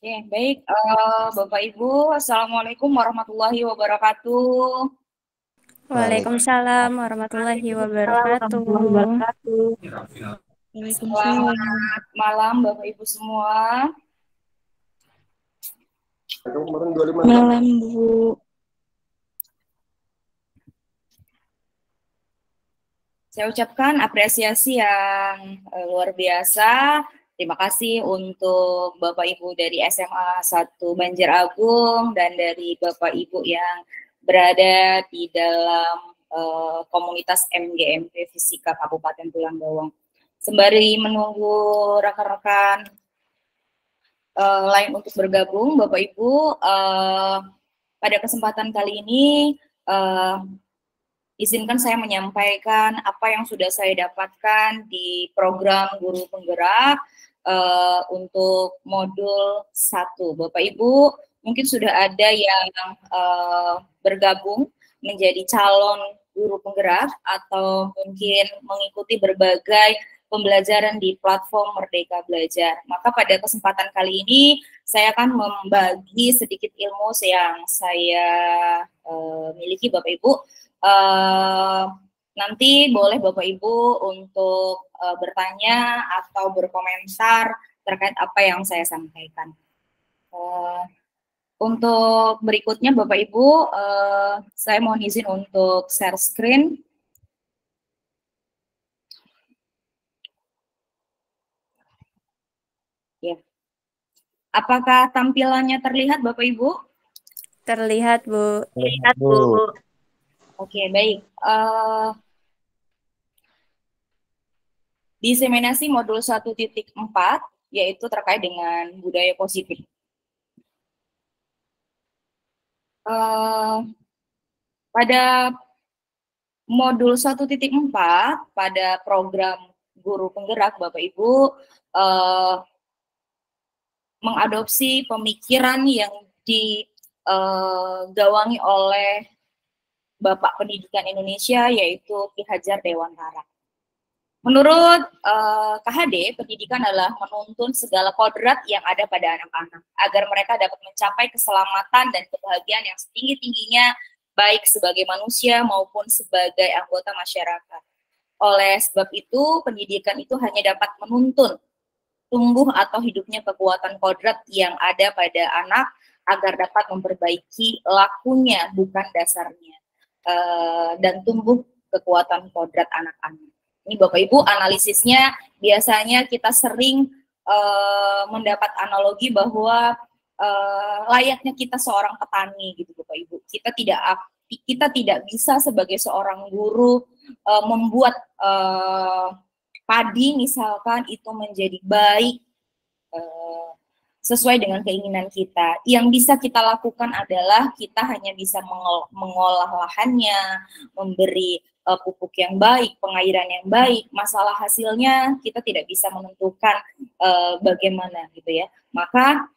Oke, baik. Bapak Ibu, Assalamualaikum warahmatullahi wabarakatuh. Waalaikumsalam warahmatullahi wabarakatuh. Waalaikumsalam. Selamat malam Bapak Ibu semua. Malam, Bu. Saya ucapkan apresiasi yang luar biasa. Terima kasih untuk Bapak Ibu dari SMA 1 Banjaragung dan dari Bapak Ibu yang berada di dalam komunitas MGMP Fisika Kabupaten Tulang Bawang. Sembari menunggu rekan-rekan lain untuk bergabung, Bapak Ibu, pada kesempatan kali ini izinkan saya menyampaikan apa yang sudah saya dapatkan di program Guru Penggerak untuk modul 1. Bapak Ibu, mungkin sudah ada yang bergabung menjadi calon guru penggerak atau mungkin mengikuti berbagai pembelajaran di platform Merdeka Belajar. Maka pada kesempatan kali ini saya akan membagi sedikit ilmu yang saya miliki Bapak Ibu. Nanti boleh Bapak Ibu untuk bertanya atau berkomentar terkait apa yang saya sampaikan. Untuk berikutnya Bapak Ibu, saya mohon izin untuk share screen. Ya. Apakah tampilannya terlihat Bapak Ibu? Terlihat, Bu. Terlihat, Bu. Oke, baik. Diseminasi modul 1.4 yaitu terkait dengan budaya positif. Pada modul 1.4 pada program Guru Penggerak Bapak Ibu mengadopsi pemikiran yang digawangi oleh Bapak Pendidikan Indonesia yaitu Ki Hajar Dewantara. Menurut KHD, pendidikan adalah menuntun segala kodrat yang ada pada anak-anak agar mereka dapat mencapai keselamatan dan kebahagiaan yang setinggi-tingginya baik sebagai manusia maupun sebagai anggota masyarakat. Oleh sebab itu, pendidikan itu hanya dapat menuntun tumbuh atau hidupnya kekuatan kodrat yang ada pada anak agar dapat memperbaiki lakunya, bukan dasarnya, dan tumbuh kekuatan kodrat anak-anak. Ini Bapak Ibu analisisnya biasanya kita sering mendapat analogi bahwa layaknya kita seorang petani gitu Bapak Ibu. Kita tidak bisa sebagai seorang guru membuat padi misalkan itu menjadi baik sesuai dengan keinginan kita. Yang bisa kita lakukan adalah kita hanya bisa mengolah lahannya, memberi pupuk yang baik, pengairan yang baik. Masalah hasilnya kita tidak bisa menentukan bagaimana gitu ya. Maka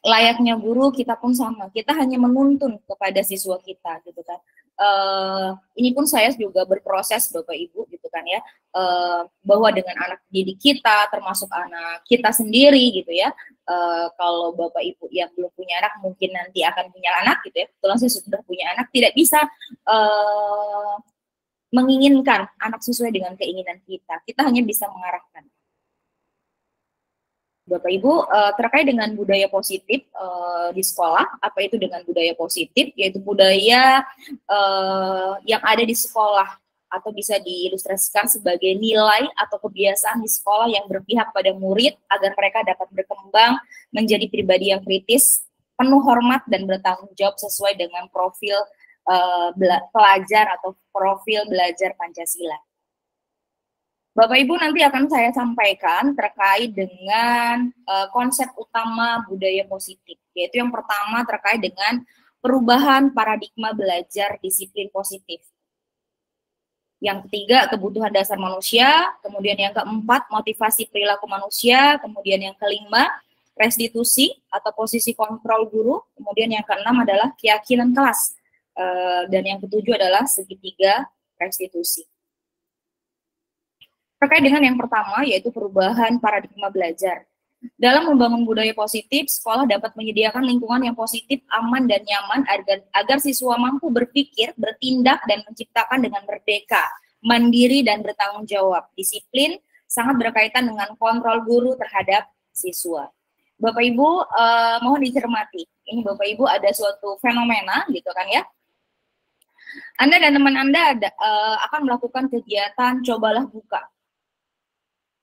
layaknya guru kita pun sama, kita hanya menuntun kepada siswa kita gitu kan. Ini pun saya juga berproses Bapak Ibu gitu kan ya, bahwa dengan anak didik kita termasuk anak kita sendiri gitu ya. Kalau Bapak Ibu yang belum punya anak mungkin nanti akan punya anak gitu ya, kebetulan saya sudah punya anak, tidak bisa menginginkan anak sesuai dengan keinginan kita hanya bisa mengarahkan. Bapak Ibu, terkait dengan budaya positif di sekolah, apa itu dengan budaya positif? Yaitu budaya yang ada di sekolah atau bisa diilustrasikan sebagai nilai atau kebiasaan di sekolah yang berpihak pada murid agar mereka dapat berkembang menjadi pribadi yang kritis, penuh hormat dan bertanggung jawab sesuai dengan profil pelajar atau profil belajar Pancasila. Bapak Ibu nanti akan saya sampaikan terkait dengan konsep utama budaya positif, yaitu yang pertama terkait dengan perubahan paradigma belajar disiplin positif. Yang ketiga, kebutuhan dasar manusia, kemudian yang keempat, motivasi perilaku manusia, kemudian yang kelima, restitusi atau posisi kontrol guru, kemudian yang keenam adalah keyakinan kelas, dan yang ketujuh adalah segitiga restitusi. Terkait dengan yang pertama, yaitu perubahan paradigma belajar. Dalam membangun budaya positif, sekolah dapat menyediakan lingkungan yang positif, aman, dan nyaman agar siswa mampu berpikir, bertindak, dan menciptakan dengan merdeka, mandiri, dan bertanggung jawab. Disiplin sangat berkaitan dengan kontrol guru terhadap siswa. Bapak Ibu, mohon dicermati. Ini Bapak Ibu ada suatu fenomena gitu kan ya. Anda dan teman Anda akan melakukan kegiatan cobalah buka.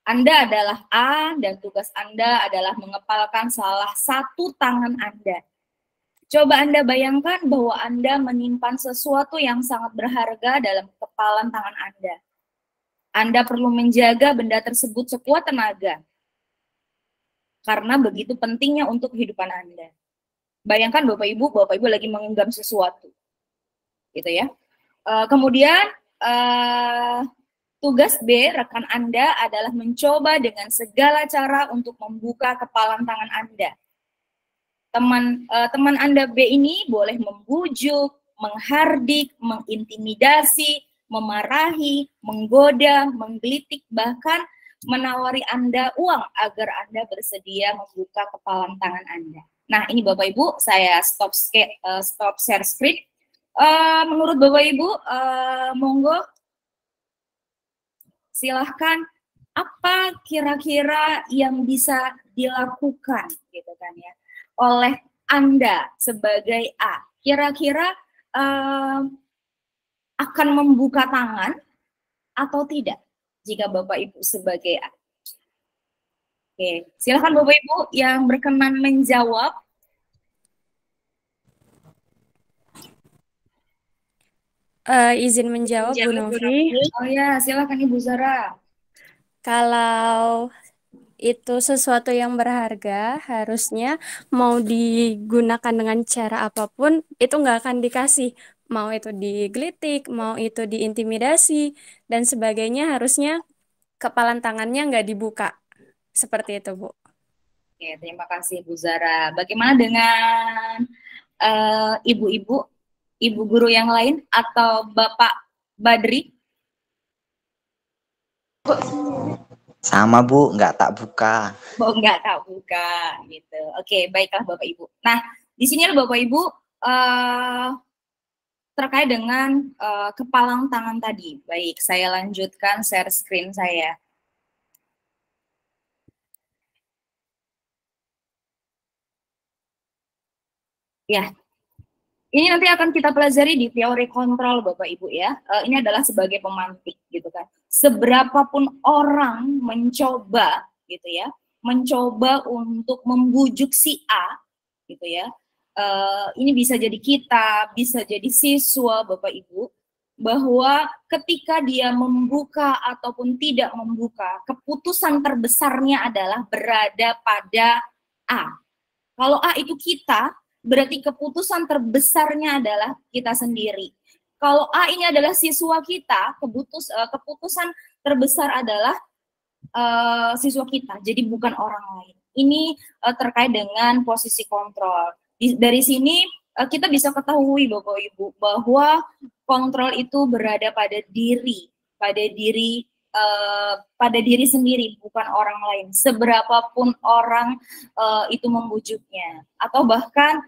Anda adalah A dan tugas Anda adalah mengepalkan salah satu tangan Anda. Coba Anda bayangkan bahwa Anda menyimpan sesuatu yang sangat berharga dalam kepalan tangan Anda. Anda perlu menjaga benda tersebut sekuat tenaga. Karena begitu pentingnya untuk kehidupan Anda. Bayangkan Bapak Ibu lagi menggenggam sesuatu. Gitu ya. Kemudian tugas B, rekan Anda adalah mencoba dengan segala cara untuk membuka kepalan tangan Anda. Teman Anda B ini boleh membujuk, menghardik, mengintimidasi, memarahi, menggoda, menggelitik, bahkan menawari Anda uang agar Anda bersedia membuka kepalan tangan Anda. Nah, ini Bapak Ibu, saya stop share screen. Menurut Bapak Ibu, monggo silahkan apa kira-kira yang bisa dilakukan gitu kan ya oleh Anda sebagai A. Kira-kira akan membuka tangan atau tidak jika Bapak Ibu sebagai A. Oke, silahkan Bapak Ibu yang berkenan menjawab. Izin menjawab, Bu Novi. Oh ya, silakan Ibu Zara. Kalau itu sesuatu yang berharga, harusnya mau digunakan dengan cara apapun, itu nggak akan dikasih. Mau itu digelitik, mau itu diintimidasi, dan sebagainya, harusnya kepalan tangannya nggak dibuka. Seperti itu, Bu. Oke, terima kasih Bu Zara. Bagaimana dengan ibu-ibu? Ibu guru yang lain atau Bapak Badri? Sama Bu, nggak tak buka. Oh, nggak tak buka gitu. Oke, baiklah Bapak Ibu. Nah, di sini Bapak Ibu terkait dengan kepalang tangan tadi. Baik, saya lanjutkan share screen saya. Ya. Ini nanti akan kita pelajari di teori kontrol Bapak Ibu ya. Ini adalah sebagai pemantik gitu kan. Seberapapun orang mencoba gitu ya, mencoba untuk membujuk si A gitu ya. Ini bisa jadi kita, bisa jadi siswa Bapak Ibu, bahwa ketika dia membuka ataupun tidak membuka, keputusan terbesarnya adalah berada pada A. Kalau A itu kita, berarti keputusan terbesarnya adalah kita sendiri. Kalau A ini adalah siswa kita, keputusan terbesar adalah siswa kita, jadi bukan orang lain. Ini terkait dengan posisi kontrol. Dari sini kita bisa ketahui Bapak Ibu bahwa kontrol itu berada pada diri sendiri, bukan orang lain. Seberapapun orang itu membujuknya, atau bahkan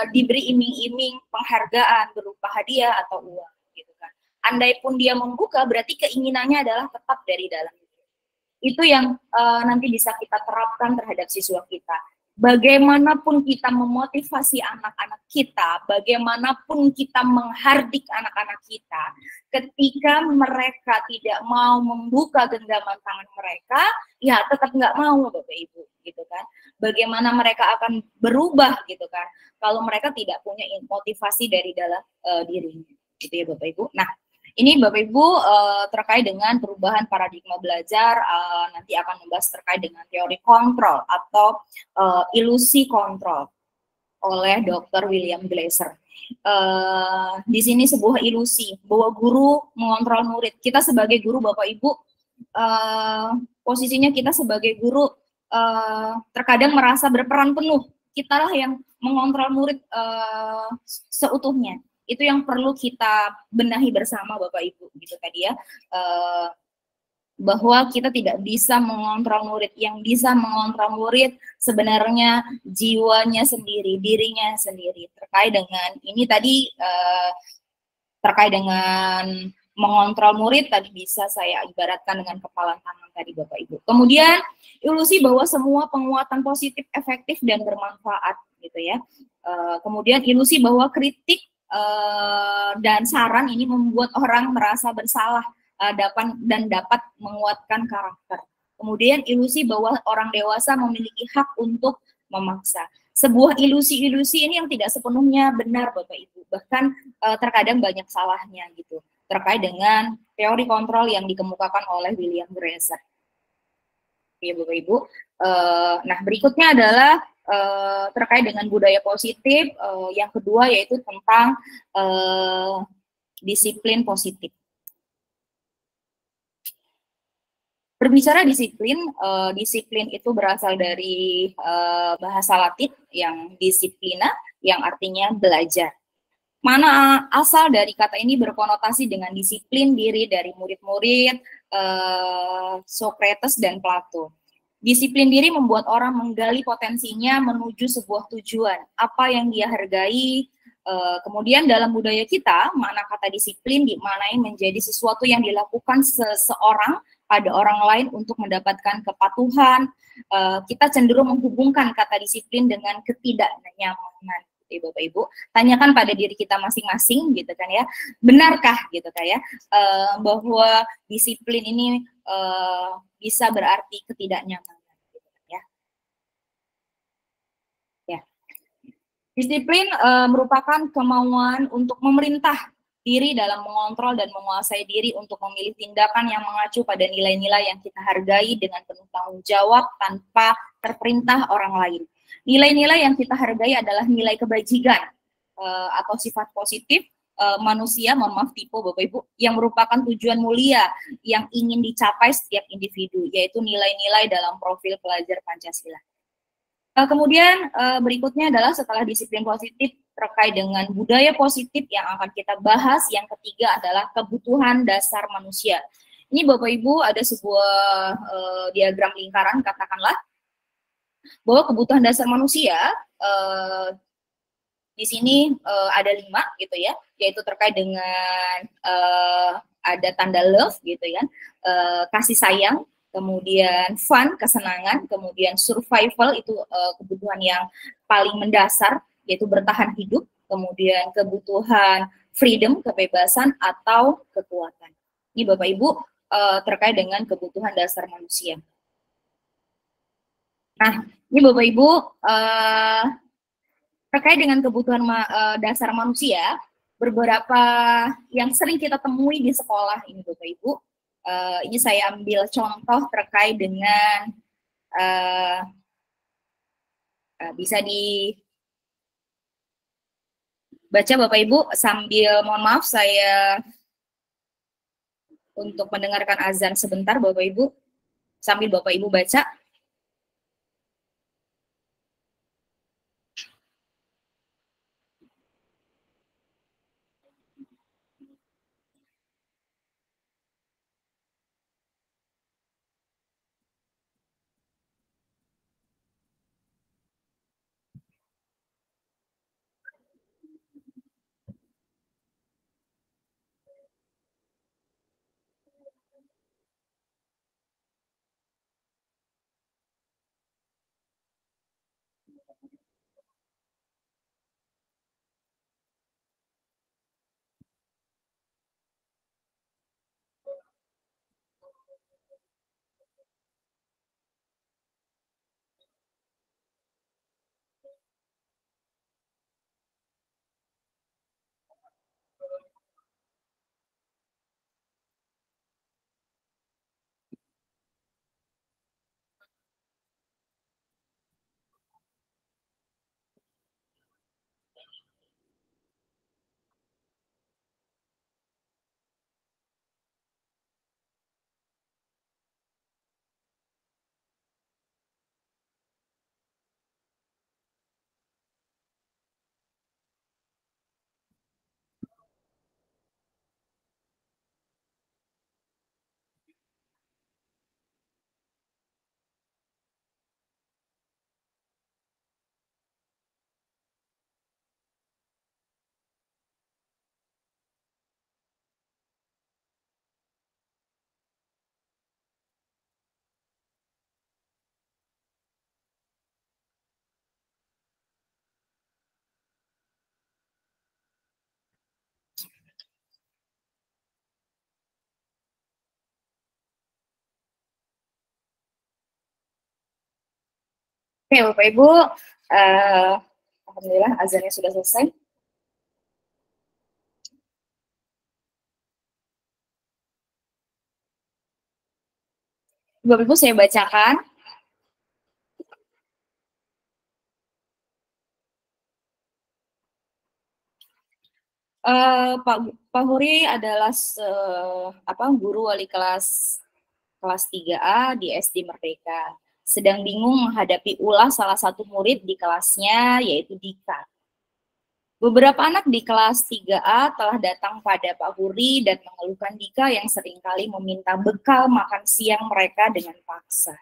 diberi iming-iming penghargaan berupa hadiah atau uang, gitu kan. Andai pun dia membuka, berarti keinginannya adalah tetap dari dalam. Itu yang nanti bisa kita terapkan terhadap siswa kita. Bagaimanapun kita memotivasi anak-anak kita, bagaimanapun kita menghardik anak-anak kita, ketika mereka tidak mau membuka genggaman tangan mereka, ya tetap nggak mau Bapak Ibu, gitu kan. Bagaimana mereka akan berubah, gitu kan, kalau mereka tidak punya motivasi dari dalam dirinya, gitu ya Bapak Ibu. Nah, ini Bapak Ibu terkait dengan perubahan paradigma belajar, nanti akan membahas terkait dengan teori kontrol atau ilusi kontrol oleh Dr. William Glasser. Di sini sebuah ilusi bahwa guru mengontrol murid. Kita sebagai guru Bapak Ibu, posisinya kita sebagai guru terkadang merasa berperan penuh. Kitalah yang mengontrol murid seutuhnya. Itu yang perlu kita benahi bersama Bapak Ibu gitu tadi ya. bahwa kita tidak bisa mengontrol murid. Yang bisa mengontrol murid sebenarnya jiwanya sendiri, dirinya sendiri. Terkait dengan ini tadi, terkait dengan mengontrol murid tadi bisa saya ibaratkan dengan kepala tangan tadi Bapak Ibu. Kemudian ilusi bahwa semua penguatan positif efektif dan bermanfaat gitu ya. Kemudian ilusi bahwa kritik dan saran ini membuat orang merasa bersalah dapat menguatkan karakter. Kemudian ilusi bahwa orang dewasa memiliki hak untuk memaksa. Sebuah ilusi-ilusi ini yang tidak sepenuhnya benar Bapak Ibu. Bahkan terkadang banyak salahnya gitu terkait dengan teori kontrol yang dikemukakan oleh William Glasser. Ya Bapak Ibu. Nah berikutnya adalah terkait dengan budaya positif. Yang kedua yaitu tentang disiplin positif. Berbicara disiplin, disiplin itu berasal dari bahasa Latin yang disiplina, yang artinya belajar. Mana asal dari kata ini berkonotasi dengan disiplin diri dari murid-murid Socrates dan Plato. Disiplin diri membuat orang menggali potensinya menuju sebuah tujuan, apa yang dia hargai. Kemudian dalam budaya kita, makna kata disiplin dimaknai menjadi sesuatu yang dilakukan seseorang pada orang lain untuk mendapatkan kepatuhan. Kita cenderung menghubungkan kata disiplin dengan ketidaknyamanan. Bapak Ibu, tanyakan pada diri kita masing-masing gitu kan ya, benarkah gitu kan ya, bahwa disiplin ini bisa berarti ketidaknyamanan gitu kan ya. Ya. Disiplin merupakan kemauan untuk memerintah diri dalam mengontrol dan menguasai diri untuk memilih tindakan yang mengacu pada nilai-nilai yang kita hargai dengan penuh tanggung jawab tanpa terperintah orang lain. Nilai-nilai yang kita hargai adalah nilai kebajikan atau sifat positif manusia, mohon maaf tipe Bapak Ibu, yang merupakan tujuan mulia yang ingin dicapai setiap individu, yaitu nilai-nilai dalam profil pelajar Pancasila. Kemudian berikutnya adalah setelah disiplin positif terkait dengan budaya positif yang akan kita bahas, yang ketiga adalah kebutuhan dasar manusia. Ini Bapak Ibu ada sebuah diagram lingkaran katakanlah, bahwa kebutuhan dasar manusia di sini ada 5 gitu ya, yaitu terkait dengan ada tanda love gitu ya, kasih sayang, kemudian fun, kesenangan, kemudian survival itu kebutuhan yang paling mendasar yaitu bertahan hidup, kemudian kebutuhan freedom, kebebasan atau kekuatan. Ini Bapak Ibu terkait dengan kebutuhan dasar manusia. Nah, ini Bapak Ibu terkait dengan kebutuhan dasar manusia, beberapa yang sering kita temui di sekolah ini Bapak Ibu. Ini saya ambil contoh terkait dengan bisa dibaca Bapak Ibu sambil, mohon maaf saya untuk mendengarkan azan sebentar Bapak Ibu, sambil Bapak Ibu baca. Oke, Bapak Ibu, alhamdulillah azannya sudah selesai. Bapak Ibu, saya bacakan. Pak Huri adalah guru wali kelas 3A di SD Merdeka. Sedang bingung menghadapi ulah salah satu murid di kelasnya, yaitu Dika. Beberapa anak di kelas 3A telah datang pada Pak Huri dan mengeluhkan Dika yang seringkali meminta bekal makan siang mereka dengan paksa.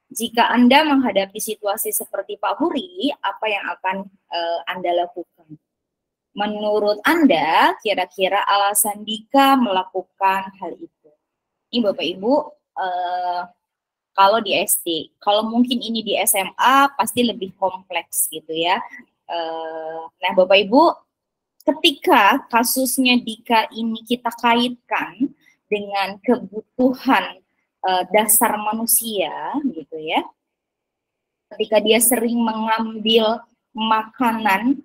Jika Anda menghadapi situasi seperti Pak Huri, apa yang akan Anda lakukan? Menurut Anda, kira-kira alasan Dika melakukan hal itu? Ini Bapak Ibu, kalau di SD, kalau mungkin ini di SMA pasti lebih kompleks gitu ya. Nah Bapak Ibu, ketika kasusnya Dika ini kita kaitkan dengan kebutuhan dasar manusia gitu ya, ketika dia sering mengambil makanan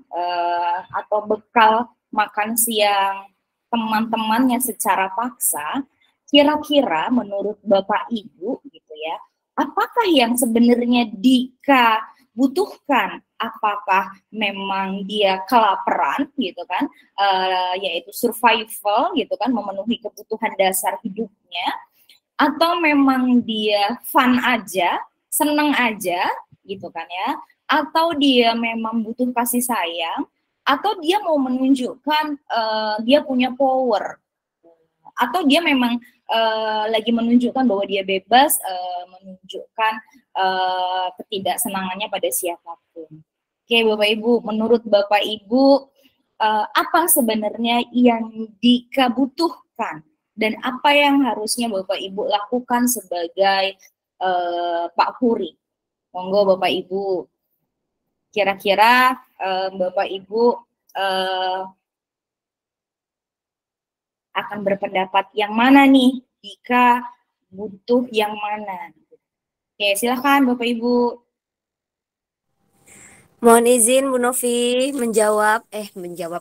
atau bekal makan siang teman-temannya secara paksa, kira-kira menurut Bapak Ibu gitu ya, apakah yang sebenarnya Dika butuhkan? Apakah memang dia kelaparan gitu kan, yaitu survival gitu kan, memenuhi kebutuhan dasar hidupnya, atau memang dia fun aja, seneng aja gitu kan ya, atau dia memang butuh kasih sayang, atau dia mau menunjukkan dia punya power, atau dia memang lagi menunjukkan bahwa dia bebas, menunjukkan ketidaksenangannya pada siapapun. Oke Bapak Ibu, menurut Bapak Ibu apa sebenarnya yang Dika butuhkan dan apa yang harusnya Bapak Ibu lakukan sebagai Pak Huri? Monggo Bapak Ibu. Kira-kira Bapak Ibu akan berpendapat yang mana nih? Dika butuh yang mana? Oke, silahkan Bapak Ibu. Mohon izin Bu Novi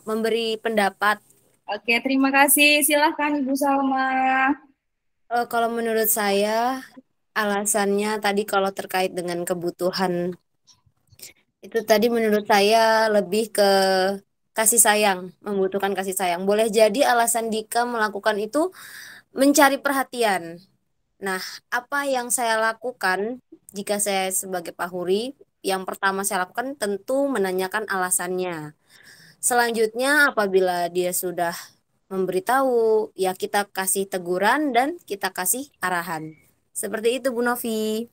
memberi pendapat. Oke, terima kasih. Silahkan Ibu Salma. Kalau menurut saya alasannya tadi kalau terkait dengan kebutuhan itu tadi menurut saya lebih ke kasih sayang, membutuhkan kasih sayang. Boleh jadi alasan Dika melakukan itu mencari perhatian. Nah, apa yang saya lakukan jika saya sebagai Pak Huri, yang pertama saya lakukan tentu menanyakan alasannya. Selanjutnya apabila dia sudah memberitahu, ya kita kasih teguran dan kita kasih arahan. Seperti itu Bu Novi.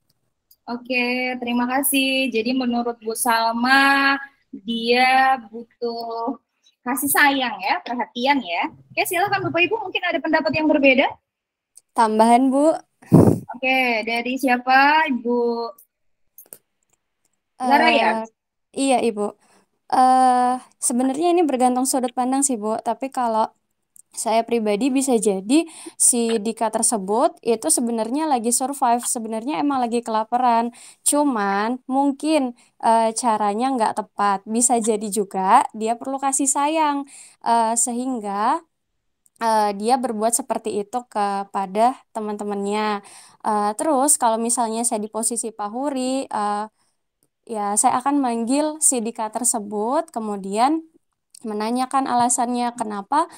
Oke, terima kasih. Jadi menurut Bu Salma, dia butuh kasih sayang ya, perhatian ya. Oke, silakan Bapak Ibu, mungkin ada pendapat yang berbeda? Tambahan Bu. Oke, dari siapa? Ibu Zara ya? Iya Ibu. Sebenarnya ini bergantung sudut pandang sih Bu. Tapi kalau saya pribadi bisa jadi si Dika tersebut itu sebenarnya lagi survive, sebenarnya emang lagi kelaparan. Cuman mungkin caranya nggak tepat. Bisa jadi juga dia perlu kasih sayang sehingga dia berbuat seperti itu kepada teman-temannya. Terus kalau misalnya saya di posisi Pak Huri, ya saya akan manggil si Dika tersebut, kemudian menanyakan alasannya kenapa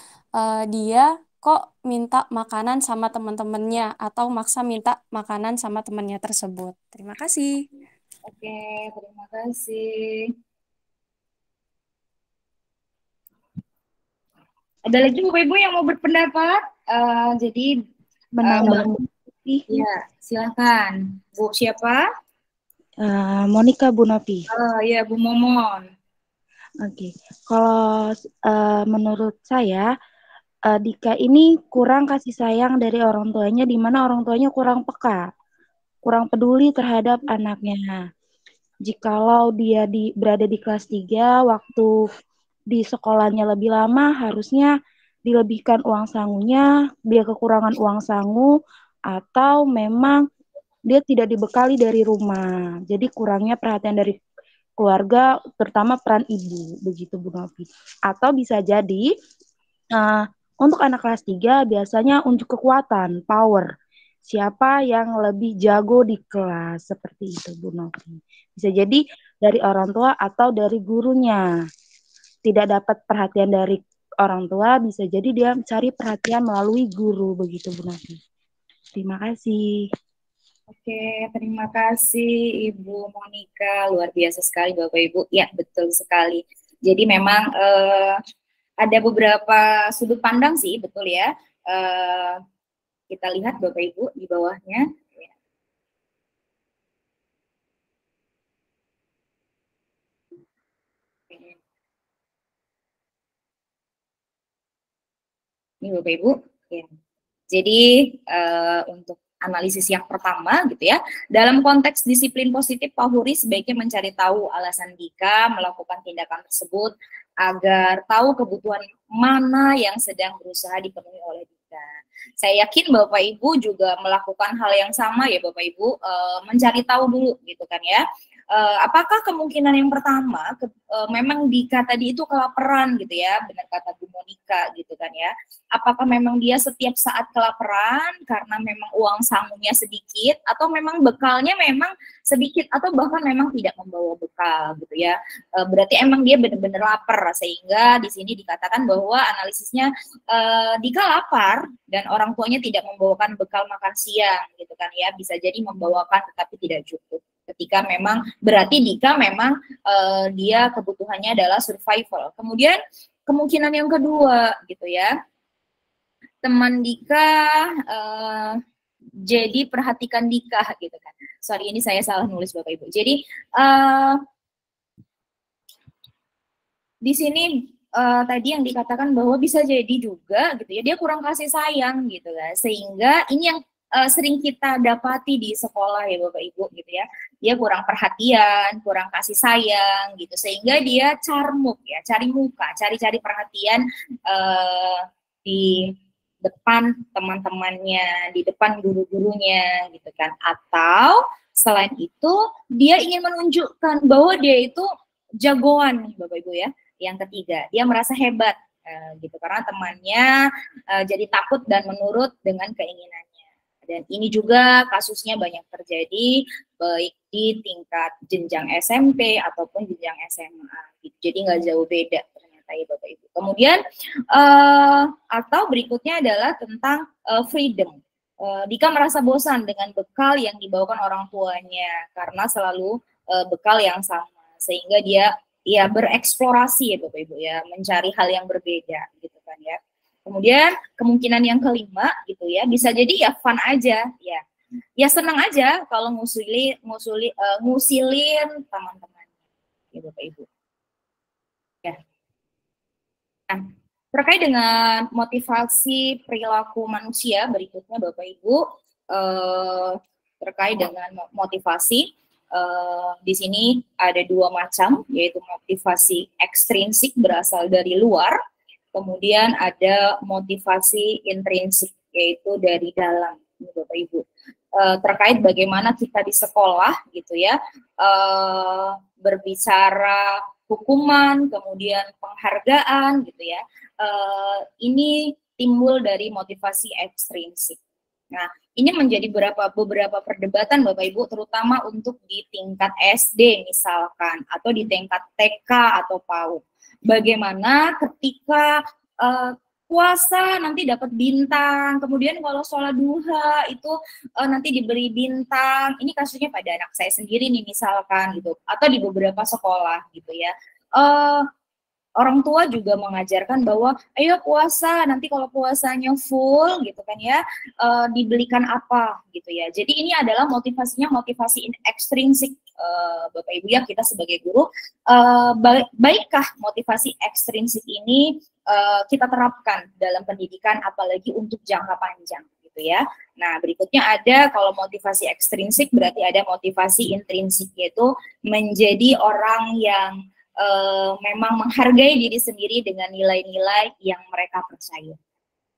dia kok minta makanan sama teman-temannya atau maksa minta makanan sama temannya tersebut. Terima kasih. Oke, terima kasih. Ada lagi Bapak Ibu yang mau berpendapat? Jadi menambah. Iya, silakan. Bu siapa? Monica Bu Novi. Ya Bu Momon. Oke, kalau menurut saya Dika ini kurang kasih sayang dari orang tuanya, di mana orang tuanya kurang peka, kurang peduli terhadap anaknya. Jikalau dia berada di kelas 3, waktu di sekolahnya lebih lama, harusnya dilebihkan uang sangunya, dia kekurangan uang sangu, atau memang dia tidak dibekali dari rumah. Jadi kurangnya perhatian dari keluarga, terutama peran ibu, begitu Bu Novi. Atau bisa jadi untuk anak kelas 3 biasanya unjuk kekuatan, power. Siapa yang lebih jago di kelas, seperti itu Bu Novi. Bisa jadi dari orang tua atau dari gurunya. Tidak dapat perhatian dari orang tua, bisa jadi dia mencari perhatian melalui guru, begitu Bu Novi. Terima kasih. Oke, terima kasih Ibu Monica. Luar biasa sekali Bapak Ibu. Ya, betul sekali. Jadi memang ada beberapa sudut pandang sih, betul ya. Kita lihat Bapak Ibu di bawahnya. Ini Bapak Ibu. Ya. Jadi untuk analisis yang pertama gitu ya, dalam konteks disiplin positif, Pak Huri sebaiknya mencari tahu alasan Dika melakukan tindakan tersebut agar tahu kebutuhan mana yang sedang berusaha dipenuhi oleh Dika. Saya yakin Bapak Ibu juga melakukan hal yang sama ya Bapak Ibu, mencari tahu dulu gitu kan ya. Apakah kemungkinan yang pertama memang Dika tadi itu kelaparan gitu ya, benar kata Bu Monica gitu kan ya. Apakah memang dia setiap saat kelaparan karena memang uang sangunya sedikit, atau memang bekalnya memang sedikit, atau bahkan memang tidak membawa bekal gitu ya. Berarti emang dia benar-benar lapar, sehingga di sini dikatakan bahwa analisisnya Dika lapar dan orang tuanya tidak membawakan bekal makan siang gitu kan ya, bisa jadi membawakan tetapi tidak cukup. Ketika memang berarti Dika memang dia kebutuhannya adalah survival. Kemudian kemungkinan yang kedua gitu ya, teman Dika jadi perhatikan Dika gitu kan. Sorry, ini saya salah nulis Bapak Ibu. Jadi di sini tadi yang dikatakan bahwa bisa jadi juga gitu ya, dia kurang kasih sayang gitu kan, sehingga ini yang sering kita dapati di sekolah ya Bapak Ibu gitu ya, dia kurang perhatian, kurang kasih sayang gitu, sehingga dia carmuk ya, cari muka, cari-cari perhatian di depan teman-temannya, di depan guru-gurunya gitu kan, atau selain itu dia ingin menunjukkan bahwa dia itu jagoan nih Bapak Ibu ya. Yang ketiga, dia merasa hebat gitu karena temannya jadi takut dan menurut dengan keinginannya. Dan ini juga kasusnya banyak terjadi baik di tingkat jenjang SMP ataupun jenjang SMA. Gitu. Jadi nggak jauh beda ternyata ya Bapak Ibu. Kemudian atau berikutnya adalah tentang freedom. Dika merasa bosan dengan bekal yang dibawakan orang tuanya karena selalu bekal yang sama, sehingga dia ya bereksplorasi ya Bapak Ibu ya, mencari hal yang berbeda gitu kan ya. Kemudian kemungkinan yang kelima gitu ya, bisa jadi ya fun aja ya. Ya senang aja kalau ngusilin teman-temannya ya Bapak Ibu. Ya. Nah, terkait dengan motivasi perilaku manusia berikutnya Bapak Ibu, terkait dengan motivasi, di sini ada dua macam, yaitu motivasi ekstrinsik berasal dari luar, kemudian ada motivasi intrinsik, yaitu dari dalam, Bapak Ibu. Terkait bagaimana kita di sekolah gitu ya, berbicara hukuman, kemudian penghargaan gitu ya, ini timbul dari motivasi ekstrinsik. Nah, ini menjadi beberapa perdebatan Bapak Ibu, terutama untuk di tingkat SD misalkan, atau di tingkat TK atau PAUD. Bagaimana ketika puasa nanti dapat bintang, kemudian kalau sholat duha itu nanti diberi bintang. Ini kasusnya pada anak saya sendiri nih misalkan gitu, atau di beberapa sekolah gitu ya. Orang tua juga mengajarkan bahwa ayo puasa, nanti kalau puasanya full gitu kan ya, dibelikan apa gitu ya. Jadi ini adalah motivasinya motivasi ekstrinsik Bapak Ibu ya, kita sebagai guru. Baikkah motivasi ekstrinsik ini kita terapkan dalam pendidikan, apalagi untuk jangka panjang gitu ya. Nah berikutnya ada, kalau motivasi ekstrinsik berarti ada motivasi intrinsik, yaitu menjadi orang yang memang menghargai diri sendiri dengan nilai-nilai yang mereka percaya.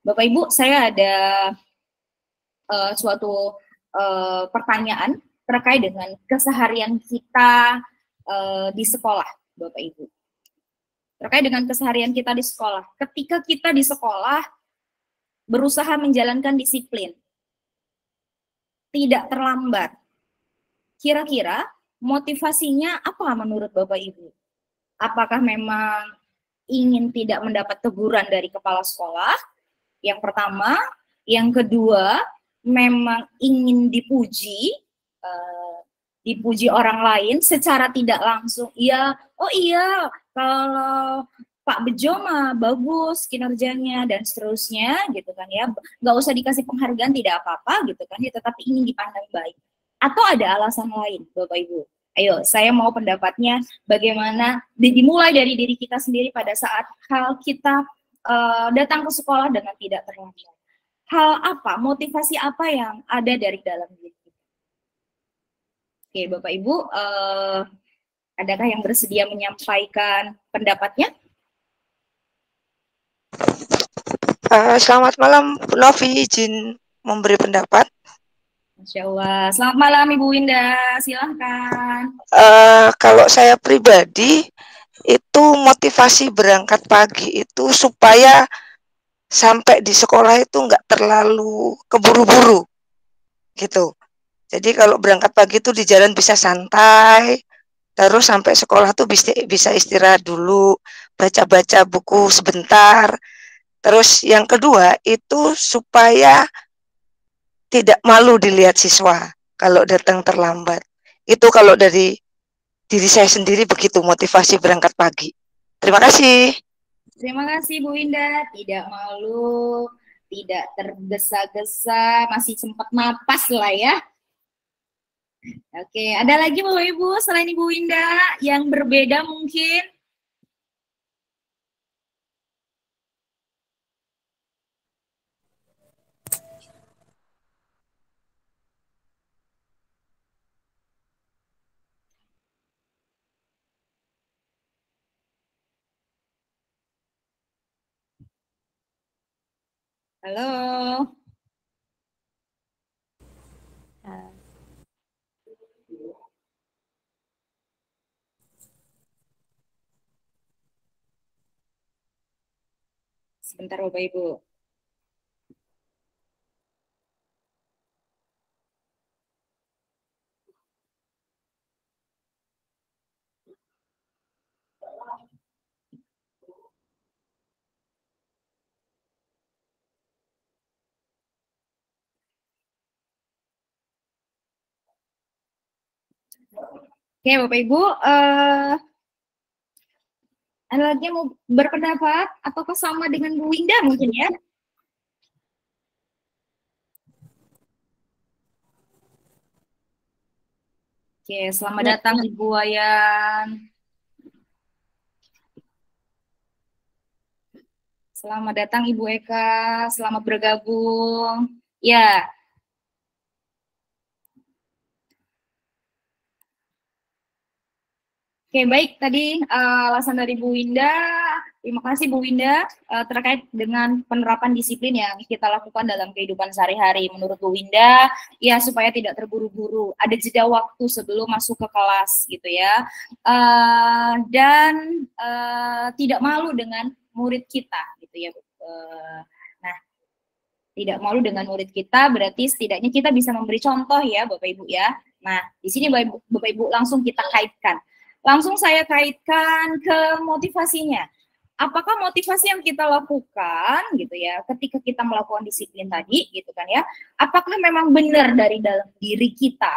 Bapak Ibu, saya ada suatu pertanyaan terkait dengan keseharian kita di sekolah, Bapak Ibu. Terkait dengan keseharian kita di sekolah. Ketika kita di sekolah berusaha menjalankan disiplin, tidak terlambat, kira-kira motivasinya apa menurut Bapak Ibu? Apakah memang ingin tidak mendapat teguran dari kepala sekolah? Yang pertama. Yang kedua, memang ingin dipuji, dipuji orang lain secara tidak langsung. Iya, oh iya, kalau Pak Bejo mah bagus kinerjanya dan seterusnya gitu kan ya. Nggak usah dikasih penghargaan tidak apa-apa gitu kan ya, tetapi ingin dipandang baik. Atau ada alasan lain, Bapak Ibu? Ayo, saya mau pendapatnya bagaimana dimulai dari diri kita sendiri pada saat hal kita datang ke sekolah dengan tidak terlambat. Hal apa, motivasi apa yang ada dari dalam diri kita? Oke, Bapak Ibu, adakah yang bersedia menyampaikan pendapatnya? Selamat malam, Bu Novi, izin memberi pendapat. Masya Allah. Selamat malam Ibu Winda, silahkan. Kalau saya pribadi, itu motivasi berangkat pagi itu supaya sampai di sekolah itu nggak terlalu keburu-buru, gitu. Jadi kalau berangkat pagi itu di jalan bisa santai, terus sampai sekolah tuh bisa istirahat dulu, baca-baca buku sebentar. Terus yang kedua itu supaya tidak malu dilihat siswa kalau datang terlambat. Itu kalau dari diri saya sendiri begitu motivasi berangkat pagi. Terima kasih. Terima kasih Bu Winda, tidak malu, tidak tergesa-gesa, masih sempat napas lah ya. Oke, ada lagi Bapak Ibu selain Ibu Winda yang berbeda mungkin? Halo. Sebentar Bapak Ibu. Oke Bapak Ibu, ada lagi yang mau berpendapat ataukah sama dengan Bu Winda mungkin ya? Oke, selamat datang Ibu Wayan. Selamat datang Ibu Eka, selamat bergabung. Ya. Oke, baik. Tadi alasan dari Bu Winda. Terima kasih Bu Winda terkait dengan penerapan disiplin yang kita lakukan dalam kehidupan sehari-hari. Menurut Bu Winda, ya supaya tidak terburu-buru, ada jeda waktu sebelum masuk ke kelas gitu ya, dan tidak malu dengan murid kita gitu ya. Nah, tidak malu dengan murid kita berarti setidaknya kita bisa memberi contoh ya Bapak Ibu ya. Nah, di sini Bapak Ibu langsung kita kaitkan. Langsung saya kaitkan ke motivasinya. Apakah motivasi yang kita lakukan gitu ya ketika kita melakukan disiplin tadi gitu kan ya, apakah memang benar dari dalam diri kita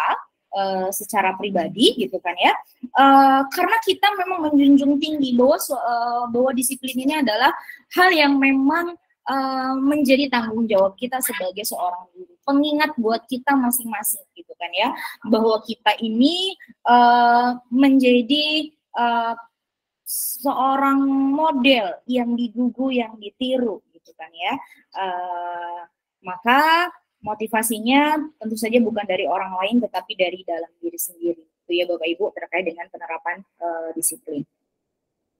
secara pribadi gitu kan ya, karena kita memang menjunjung tinggi bahwa disiplin ini adalah hal yang memang menjadi tanggung jawab kita sebagai seorang guru, pengingat buat kita masing-masing gitu kan ya, bahwa kita ini menjadi seorang model yang digugu, yang ditiru gitu kan ya. Maka motivasinya tentu saja bukan dari orang lain tetapi dari dalam diri sendiri itu ya Bapak Ibu terkait dengan penerapan disiplin.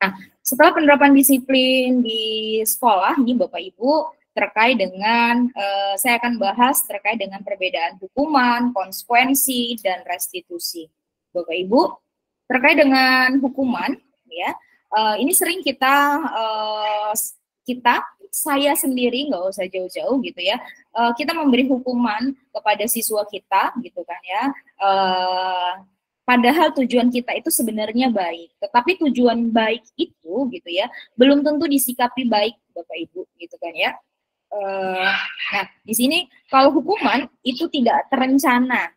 Nah, setelah penerapan disiplin di sekolah, ini Bapak Ibu, terkait dengan saya akan bahas terkait dengan perbedaan hukuman, konsekuensi, dan restitusi. Bapak Ibu, terkait dengan hukuman, ya, ini sering saya sendiri nggak usah jauh-jauh gitu ya, kita memberi hukuman kepada siswa kita gitu kan ya. Padahal tujuan kita itu sebenarnya baik, tetapi tujuan baik itu gitu ya belum tentu disikapi baik Bapak Ibu gitu kan ya. Nah di sini kalau hukuman itu tidak terencana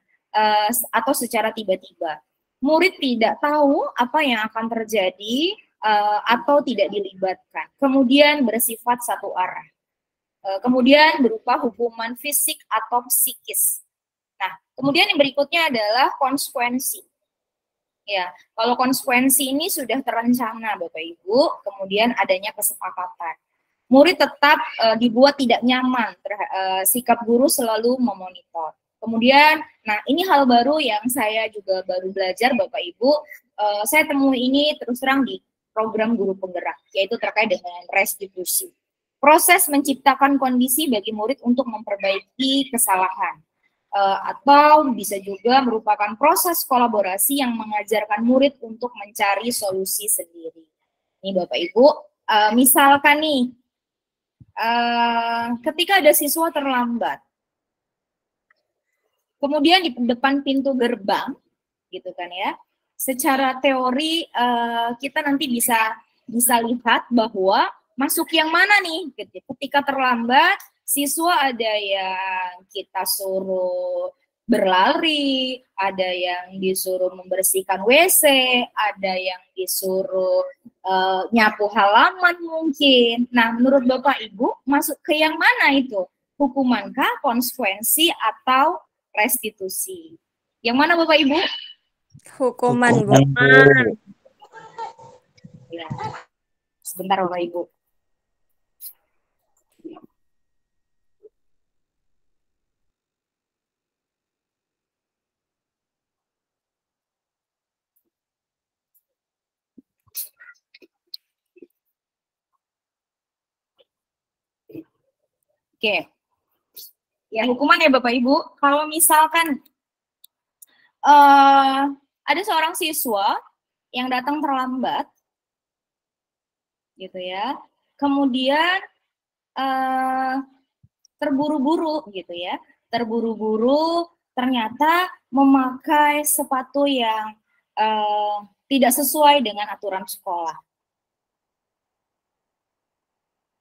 atau secara tiba-tiba, murid tidak tahu apa yang akan terjadi atau tidak dilibatkan, kemudian bersifat satu arah, kemudian berupa hukuman fisik atau psikis. Nah kemudian yang berikutnya adalah konsekuensi. Ya, kalau konsekuensi ini sudah terencana Bapak Ibu, kemudian adanya kesepakatan. Murid tetap dibuat tidak nyaman, sikap guru selalu memonitor. Kemudian, nah ini hal baru yang saya juga baru belajar Bapak Ibu, saya temui ini terus terang di program guru penggerak, yaitu terkait dengan restitusi. Proses menciptakan kondisi bagi murid untuk memperbaiki kesalahan. Atau bisa juga merupakan proses kolaborasi yang mengajarkan murid untuk mencari solusi sendiri. Ini Bapak Ibu, misalkan nih, ketika ada siswa terlambat, kemudian di depan pintu gerbang, gitu kan ya, secara teori kita nanti bisa lihat bahwa masuk yang mana nih, ketika terlambat, siswa ada yang kita suruh berlari, ada yang disuruh membersihkan WC, ada yang disuruh nyapu halaman mungkin. Nah, menurut Bapak Ibu, masuk ke yang mana itu? Hukumankah, konsekuensi, atau restitusi? Yang mana Bapak Ibu? Hukuman, Bu. Ya. Sebentar Bapak Ibu. Oke, ya hukuman ya Bapak Ibu. Kalau misalkan ada seorang siswa yang datang terlambat, gitu ya, kemudian terburu-buru, gitu ya, terburu-buru ternyata memakai sepatu yang tidak sesuai dengan aturan sekolah.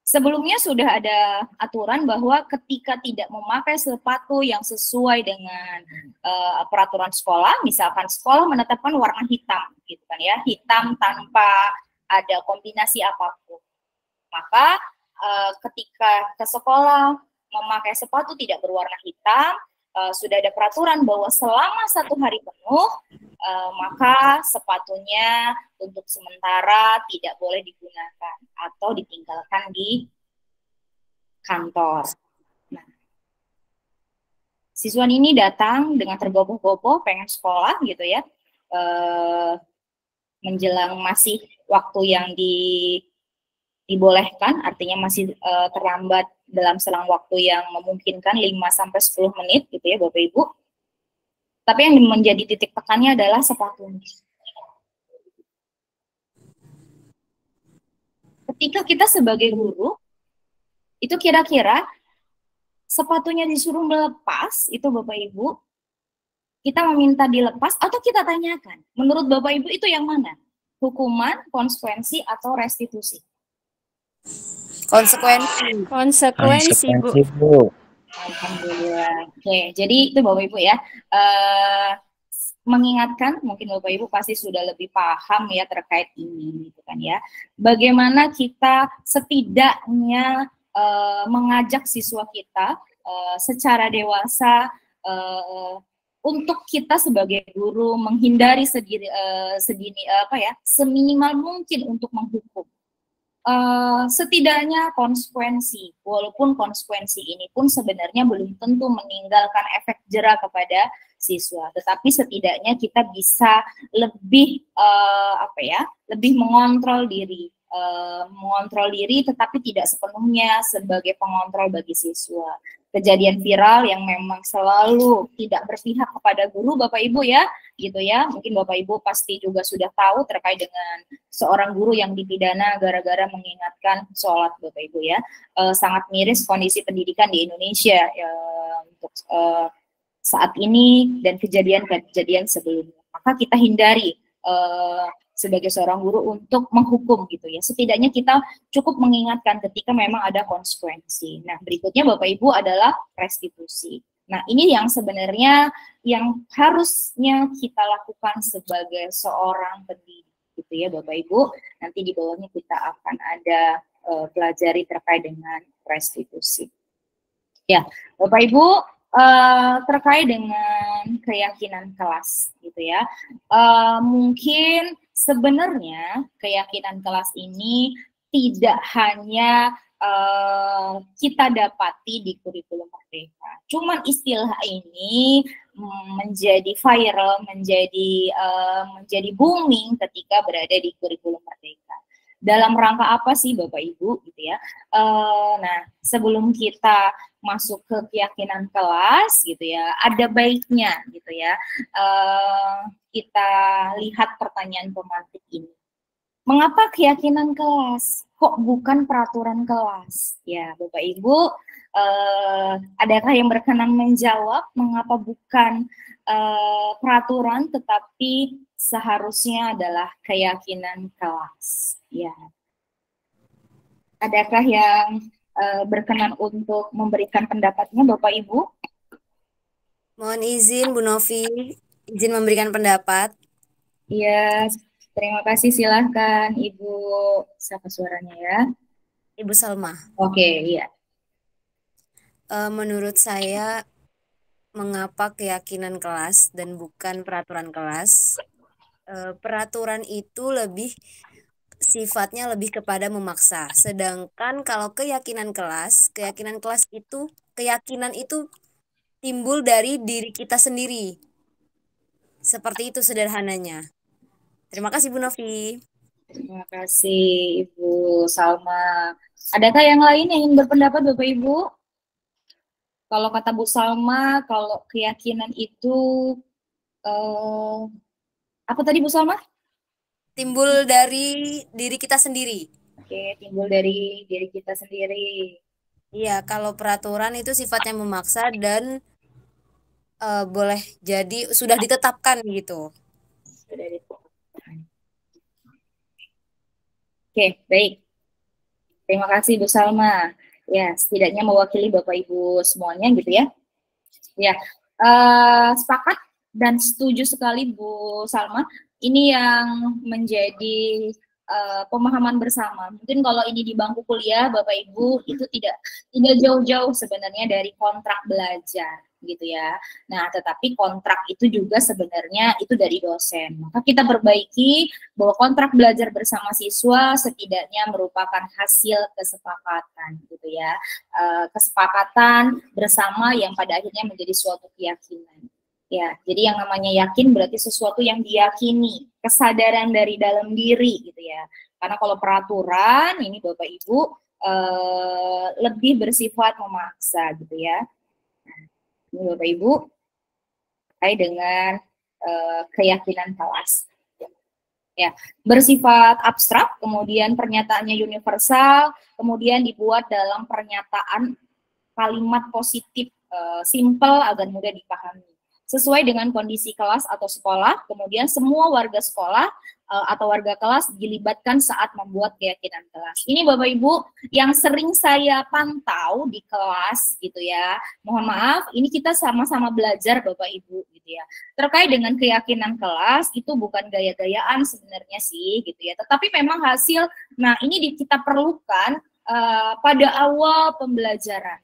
Sebelumnya sudah ada aturan bahwa ketika tidak memakai sepatu yang sesuai dengan peraturan sekolah, misalkan sekolah menetapkan warna hitam, gitu kan ya, hitam tanpa ada kombinasi apapun, maka ketika ke sekolah memakai sepatu tidak berwarna hitam, sudah ada peraturan bahwa selama 1 hari penuh maka sepatunya untuk sementara tidak boleh digunakan atau ditinggalkan di kantor. Nah, siswa ini datang dengan tergopoh-gopoh pengen sekolah gitu ya, menjelang masih waktu yang dibolehkan, artinya masih terlambat dalam selang waktu yang memungkinkan 5-10 menit gitu ya Bapak Ibu. Tapi yang menjadi titik tekannya adalah sepatunya. Ketika kita sebagai guru, itu kira-kira sepatunya disuruh melepas, itu Bapak Ibu, kita meminta dilepas atau kita tanyakan, menurut Bapak Ibu itu yang mana? Hukuman, konsekuensi, atau restitusi? Konsekuensi. Konsekuensi, Bu. Alhamdulillah. Oke, jadi itu Bapak Ibu ya. Mengingatkan, mungkin Bapak Ibu pasti sudah lebih paham ya terkait ini, gitu kan ya. Bagaimana kita setidaknya mengajak siswa kita secara dewasa untuk kita sebagai guru menghindari seminimal mungkin untuk menghukum. Setidaknya konsekuensi, walaupun konsekuensi ini pun sebenarnya belum tentu meninggalkan efek jera kepada siswa, tetapi setidaknya kita bisa lebih lebih mengontrol diri, mengontrol diri tetapi tidak sepenuhnya sebagai pengontrol bagi siswa. Kejadian viral yang memang selalu tidak berpihak kepada guru Bapak Ibu ya, gitu ya. Mungkin Bapak Ibu pasti juga sudah tahu terkait dengan seorang guru yang dipidana gara-gara mengingatkan sholat Bapak Ibu ya. Sangat miris kondisi pendidikan di Indonesia ya, untuk saat ini dan kejadian-kejadian sebelumnya. Maka kita hindari sebagai seorang guru untuk menghukum gitu ya. Setidaknya kita cukup mengingatkan ketika memang ada konsekuensi. Nah, berikutnya Bapak Ibu adalah restitusi. Nah, ini yang sebenarnya yang harusnya kita lakukan sebagai seorang pendidik gitu ya Bapak Ibu. Nanti di bawahnya kita akan ada pelajari terkait dengan restitusi. Ya, Bapak Ibu, terkait dengan keyakinan kelas gitu ya. Mungkin sebenarnya keyakinan kelas ini tidak hanya kita dapati di kurikulum Merdeka. Cuman istilah ini menjadi viral, menjadi booming ketika berada di kurikulum Merdeka. Dalam rangka apa sih Bapak Ibu gitu ya? Nah, sebelum kita masuk ke keyakinan kelas gitu ya, ada baiknya gitu ya. Kita lihat pertanyaan pemantik ini. Mengapa keyakinan kelas? Kok bukan peraturan kelas? Ya, Bapak Ibu, adakah yang berkenan menjawab mengapa bukan peraturan tetapi seharusnya adalah keyakinan kelas? Ya. Adakah yang berkenan untuk memberikan pendapatnya, Bapak Ibu? Mohon izin Bu Novi, izin memberikan pendapat. Iya, terima kasih. Silahkan Ibu, siapa suaranya ya? Ibu Salma. Oke, iya. Menurut saya, mengapa keyakinan kelas dan bukan peraturan kelas? Peraturan itu sifatnya lebih kepada memaksa. Sedangkan kalau keyakinan kelas itu keyakinan itu timbul dari diri kita sendiri. Seperti itu sederhananya. Terima kasih Bu Novi. Terima kasih Ibu Salma. Adakah yang lain yang ingin berpendapat Bapak Ibu? Kalau kata Bu Salma, kalau keyakinan itu apa tadi Bu Salma? Timbul dari diri kita sendiri. Oke, timbul dari diri kita sendiri. Iya, kalau peraturan itu sifatnya memaksa dan boleh jadi sudah ditetapkan gitu. Sudah ditetapkan. Oke, baik. Terima kasih Bu Salma. Ya, setidaknya mewakili Bapak Ibu semuanya gitu ya. Ya, sepakat dan setuju sekali Bu Salma. Ini yang menjadi pemahaman bersama. Mungkin kalau ini di bangku kuliah, Bapak Ibu itu tidak jauh-jauh sebenarnya dari kontrak belajar, gitu ya. Nah, tetapi kontrak itu juga sebenarnya itu dari dosen. Maka kita perbaiki bahwa kontrak belajar bersama siswa setidaknya merupakan hasil kesepakatan, gitu ya. Kesepakatan bersama yang pada akhirnya menjadi suatu keyakinan. Ya, jadi yang namanya yakin berarti sesuatu yang diyakini, kesadaran dari dalam diri gitu ya. Karena kalau peraturan ini Bapak Ibu lebih bersifat memaksa gitu ya. Nah, ini Bapak Ibu terkait dengan keyakinan kelas. Ya, bersifat abstrak, kemudian pernyataannya universal, kemudian dibuat dalam pernyataan kalimat positif, simple agar mudah dipahami. Sesuai dengan kondisi kelas atau sekolah, kemudian semua warga sekolah atau warga kelas dilibatkan saat membuat keyakinan kelas. Ini Bapak Ibu yang sering saya pantau di kelas gitu ya. Mohon maaf, ini kita sama-sama belajar Bapak Ibu gitu ya. Terkait dengan keyakinan kelas itu bukan gaya-gayaan sebenarnya sih gitu ya. Tetapi memang hasil, nah ini kita perlukan pada awal pembelajaran.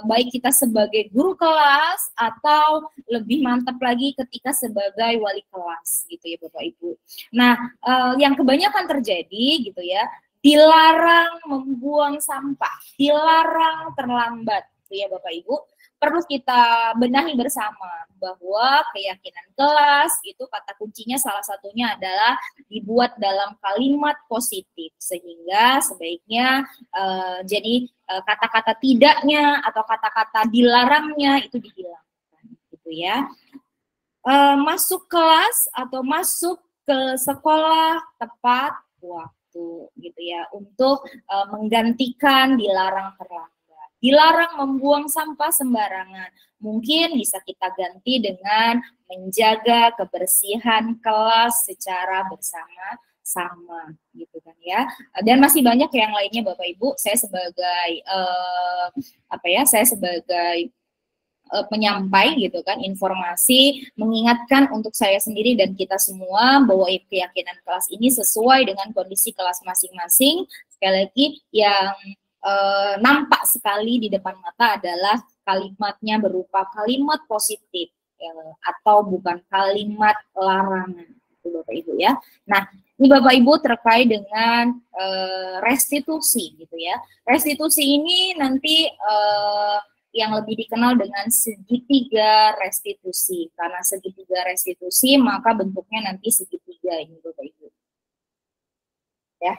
Baik kita sebagai guru kelas atau lebih mantap lagi ketika sebagai wali kelas gitu ya Bapak Ibu. Nah, yang kebanyakan terjadi gitu ya, dilarang membuang sampah, dilarang terlambat gitu ya Bapak Ibu. perlu kita benahi bersama bahwa keyakinan kelas itu kata kuncinya salah satunya adalah dibuat dalam kalimat positif, sehingga sebaiknya jadi kata-kata tidaknya atau kata-kata dilarangnya itu dihilangkan gitu ya. Masuk kelas atau masuk ke sekolah tepat waktu gitu ya, untuk menggantikan dilarang terlambat. Dilarang membuang sampah sembarangan. Mungkin bisa kita ganti dengan menjaga kebersihan kelas secara bersama-sama gitu kan ya. Dan masih banyak yang lainnya Bapak Ibu. Saya sebagai saya sebagai penyampai gitu kan informasi, mengingatkan untuk saya sendiri dan kita semua bahwa keyakinan kelas ini sesuai dengan kondisi kelas masing-masing. Sekali lagi yang nampak sekali di depan mata adalah kalimatnya berupa kalimat positif atau bukan kalimat larangan, itu Bapak Ibu ya. Nah, ini Bapak Ibu terkait dengan restitusi gitu ya. Restitusi ini nanti yang lebih dikenal dengan segitiga restitusi. Karena segitiga restitusi, maka bentuknya nanti segitiga ini Bapak Ibu. Ya.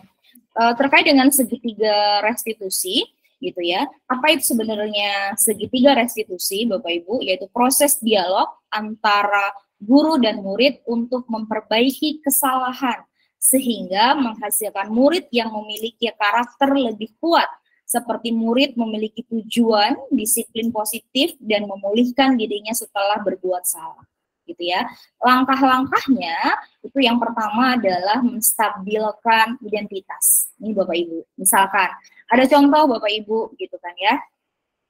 Terkait dengan segitiga restitusi, gitu ya. Apa itu sebenarnya segitiga restitusi Bapak Ibu? Yaitu proses dialog antara guru dan murid untuk memperbaiki kesalahan, sehingga menghasilkan murid yang memiliki karakter lebih kuat, seperti murid memiliki tujuan, disiplin positif, dan memulihkan dirinya setelah berbuat salah, gitu ya. Langkah-langkahnya itu yang pertama adalah menstabilkan identitas. Ini Bapak Ibu, misalkan ada contoh Bapak Ibu, gitu kan ya.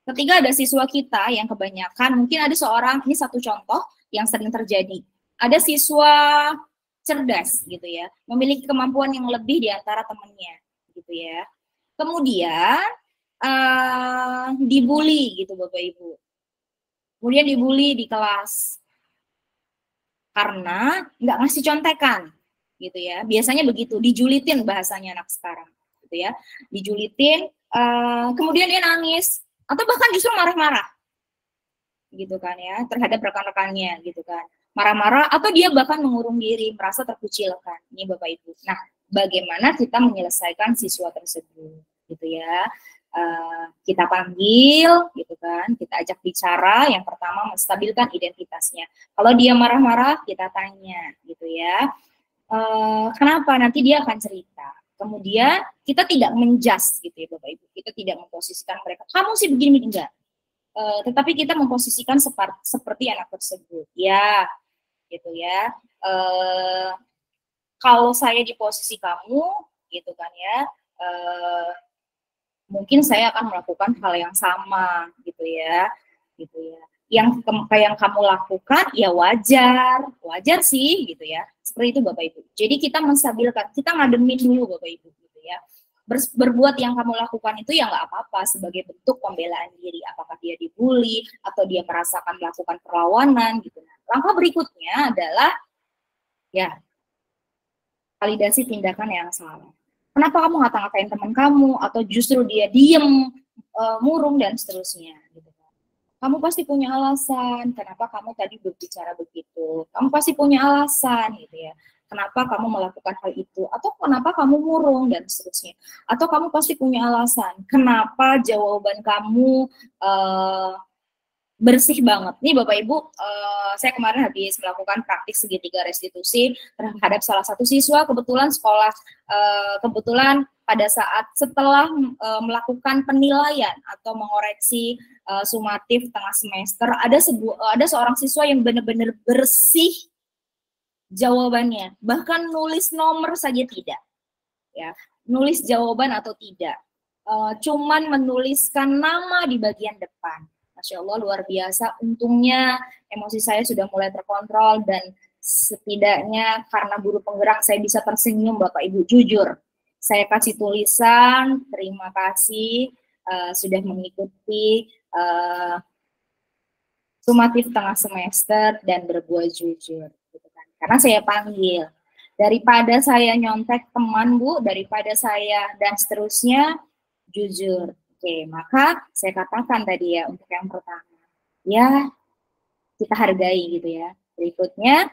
Ketika ada siswa kita yang kebanyakan, mungkin ada seorang, ini satu contoh yang sering terjadi. Ada siswa cerdas, gitu ya, memiliki kemampuan yang lebih di antara temannya, gitu ya. Kemudian dibully gitu Bapak Ibu. Kemudian dibully di kelas karena nggak ngasih contekan gitu ya. Biasanya begitu, dijulitin bahasanya anak sekarang gitu ya. Dijulitin, kemudian dia nangis atau bahkan justru marah-marah gitu kan ya terhadap rekan-rekannya gitu kan. Marah-marah atau dia bahkan mengurung diri, merasa terkucilkan. Ini Bapak Ibu. Nah, bagaimana kita menyelesaikan siswa tersebut gitu ya. Kita panggil gitu kan, kita ajak bicara. Yang pertama menstabilkan identitasnya. Kalau dia marah-marah kita tanya gitu ya, kenapa, nanti dia akan cerita. Kemudian kita tidak menjudge gitu ya Bapak Ibu, kita tidak memposisikan mereka kamu sih begini, enggak, tetapi kita memposisikan seperti anak tersebut ya gitu ya. Kalau saya di posisi kamu gitu kan ya, mungkin saya akan melakukan hal yang sama gitu ya. Yang kamu lakukan ya wajar sih gitu ya. Seperti itu Bapak Ibu. Jadi kita menstabilkan, kita ngademin dulu Bapak Ibu gitu ya. Berbuat yang kamu lakukan itu ya nggak apa-apa sebagai bentuk pembelaan diri. Apakah dia dibully atau dia merasakan melakukan perlawanan gitu. Nah, langkah berikutnya adalah ya validasi tindakan yang salah. Kenapa kamu ngata-ngatain teman kamu, atau justru dia diem, murung, dan seterusnya. Gitu. Kamu pasti punya alasan, kenapa kamu tadi berbicara begitu. Kamu pasti punya alasan, gitu ya. Kenapa kamu melakukan hal itu, atau kenapa kamu murung, dan seterusnya. Atau kamu pasti punya alasan, kenapa jawaban kamu bersih banget. Nih Bapak Ibu, saya kemarin habis melakukan praktik segitiga restitusi terhadap salah satu siswa, kebetulan sekolah, kebetulan pada saat setelah melakukan penilaian atau mengoreksi sumatif tengah semester, ada seorang siswa yang benar-benar bersih jawabannya, bahkan nulis nomor saja tidak, ya, nulis jawaban atau tidak, cuman menuliskan nama di bagian depan. Masya Allah, luar biasa. Untungnya emosi saya sudah mulai terkontrol dan setidaknya karena guru penggerak saya bisa tersenyum Bapak Ibu. Jujur, saya kasih tulisan, terima kasih sudah mengikuti sumatif tengah semester dan berbuat jujur. Gitu kan. Karena saya panggil, daripada saya nyontek teman Bu, daripada saya dan seterusnya, jujur. Oke, maka saya katakan tadi ya untuk yang pertama, ya kita hargai gitu ya. Berikutnya,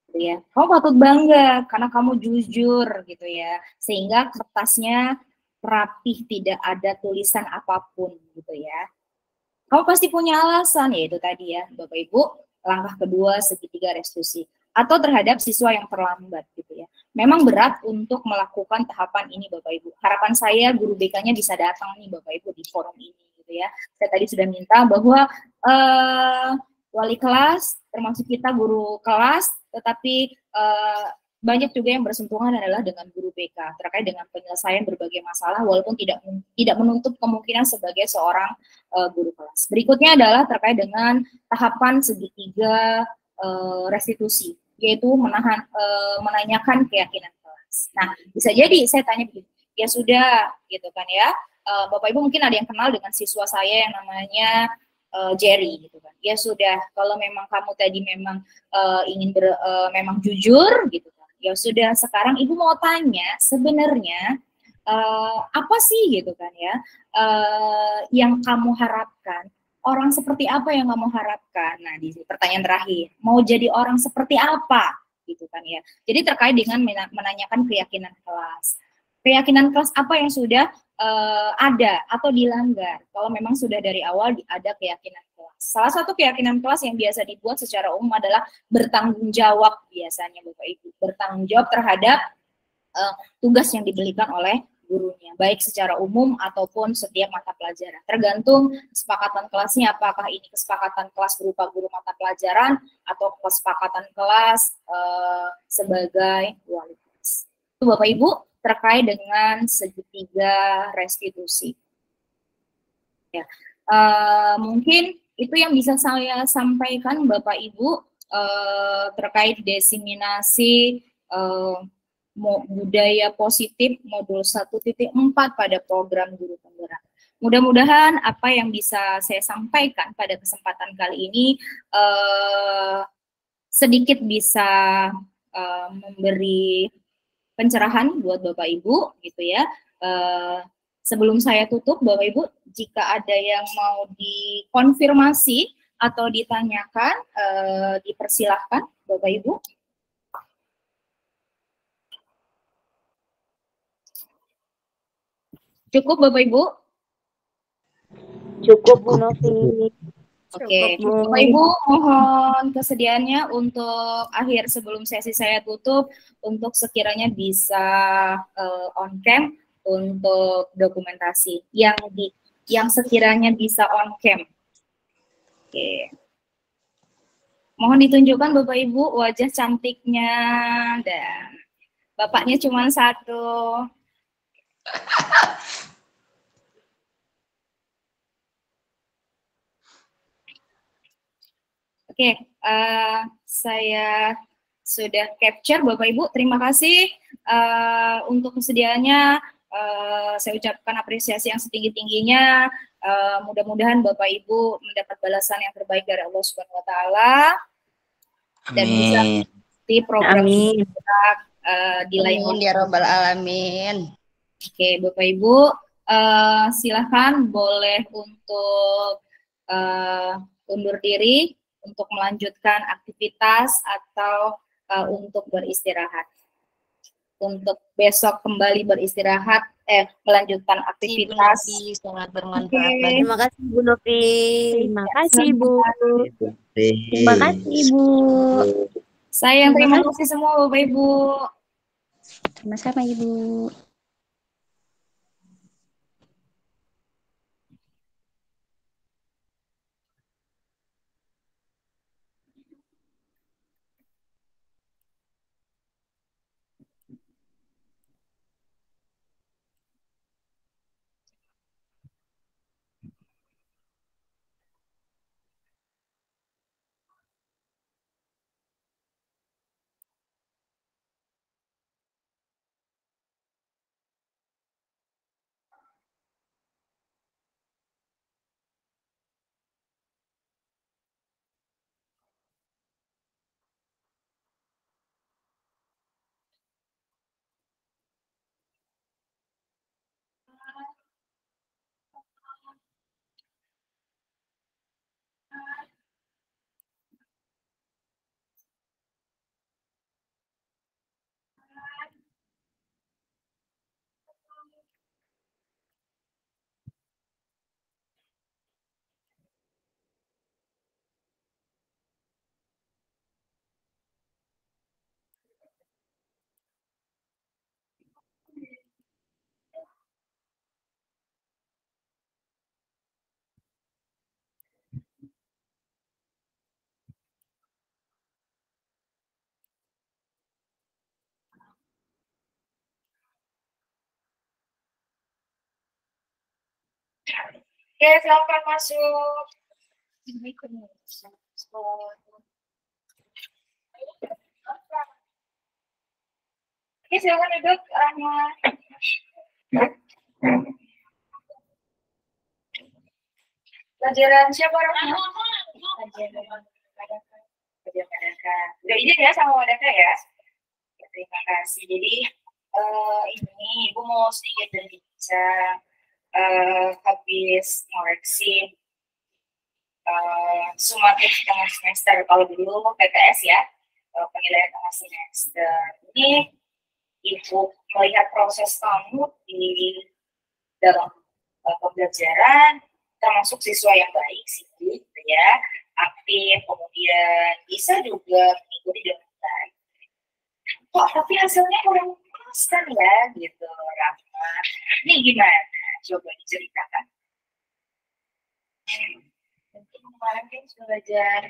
gitu ya, kamu patut bangga karena kamu jujur gitu ya, sehingga kertasnya rapih, tidak ada tulisan apapun gitu ya. Kamu pasti punya alasan, yaitu tadi ya, Bapak Ibu, langkah kedua segitiga restitusi. Atau terhadap siswa yang terlambat gitu ya. Memang berat untuk melakukan tahapan ini Bapak Ibu. Harapan saya guru BK-nya bisa datang nih Bapak Ibu di forum ini gitu ya. Saya tadi sudah minta bahwa wali kelas, termasuk kita guru kelas, tetapi banyak juga yang bersentuhan adalah dengan guru BK terkait dengan penyelesaian berbagai masalah walaupun tidak menutup kemungkinan sebagai seorang guru kelas. Berikutnya adalah terkait dengan tahapan segitiga restitusi, yaitu menanyakan keyakinan kelas. Nah, bisa jadi saya tanya begini, ya sudah gitu kan ya, Bapak Ibu mungkin ada yang kenal dengan siswa saya yang namanya Jerry gitu kan. Ya sudah, kalau memang kamu tadi memang ingin memang jujur gitu kan. Ya sudah, sekarang Ibu mau tanya sebenarnya apa sih gitu kan ya yang kamu harapkan, orang seperti apa yang kamu harapkan. Nah, di pertanyaan terakhir, mau jadi orang seperti apa gitu kan ya. Jadi terkait dengan menanyakan keyakinan kelas. Keyakinan kelas apa yang sudah ada atau dilanggar kalau memang sudah dari awal ada keyakinan kelas. Salah satu keyakinan kelas yang biasa dibuat secara umum adalah bertanggung jawab, biasanya Bapak Ibu, bertanggung jawab terhadap tugas yang diberikan oleh gurunya, baik secara umum ataupun setiap mata pelajaran. Tergantung kesepakatan kelasnya, apakah ini kesepakatan kelas berupa guru mata pelajaran atau kesepakatan kelas sebagai wali kelas. Itu Bapak Ibu terkait dengan segitiga restitusi. Ya, mungkin itu yang bisa saya sampaikan Bapak Ibu terkait diseminasi budaya positif modul 1.4 pada program guru penggerak. Mudah-mudahan apa yang bisa saya sampaikan pada kesempatan kali ini sedikit bisa memberi pencerahan buat Bapak Ibu gitu ya. Sebelum saya tutup Bapak Ibu, jika ada yang mau dikonfirmasi atau ditanyakan, dipersilahkan Bapak Ibu. Cukup Bapak Ibu? Cukup Bu Novi. Oke, Bapak Ibu mohon kesediaannya untuk akhir sebelum sesi saya tutup untuk sekiranya bisa on cam untuk dokumentasi yang sekiranya bisa on cam. Oke. Mohon ditunjukkan Bapak Ibu wajah cantiknya dan bapaknya cuma satu. Oke, saya sudah capture Bapak Ibu. Terima kasih untuk kesediaannya. Saya ucapkan apresiasi yang setinggi-tingginya. Mudah-mudahan Bapak Ibu mendapat balasan yang terbaik dari Allah Subhanahu wa taala dan bisa di program bergerak di lain waktu. Ya Rabbal Alamin. Oke, Bapak Ibu, silahkan boleh untuk undur diri untuk melanjutkan aktivitas atau untuk beristirahat. Untuk besok kembali beristirahat, melanjutkan aktivitas. Sangat bermanfaat. Okay. Terima kasih Bu Novi. Terima kasih Bu. Terima kasih Bu. Sayang, terima kasih semua Bapak Ibu. Sama-sama Ibu. Oke, silakan masuk. Oke, silakan duduk, Rahmat. Pelajaran siapa, Rahmat? Pelajaran Madaka. Udah izin ya sama Madaka ya? Ya, terima kasih. Jadi ini Ibu mau sedikit berbicara habis ngoreksi sumatif tengah semester. Kalau dulu PTS ya, penilaian tengah semester. Ini Ibu melihat proses kamu di dalam pembelajaran, termasuk siswa yang baik sih, gitu ya, aktif, kemudian bisa juga mengikuti dengan baik. Kok tapi hasilnya kurang pas kan ya, gitu, Rahma. Ini gimana? Coba diceritakan. Mungkin kemarin kan sudah belajar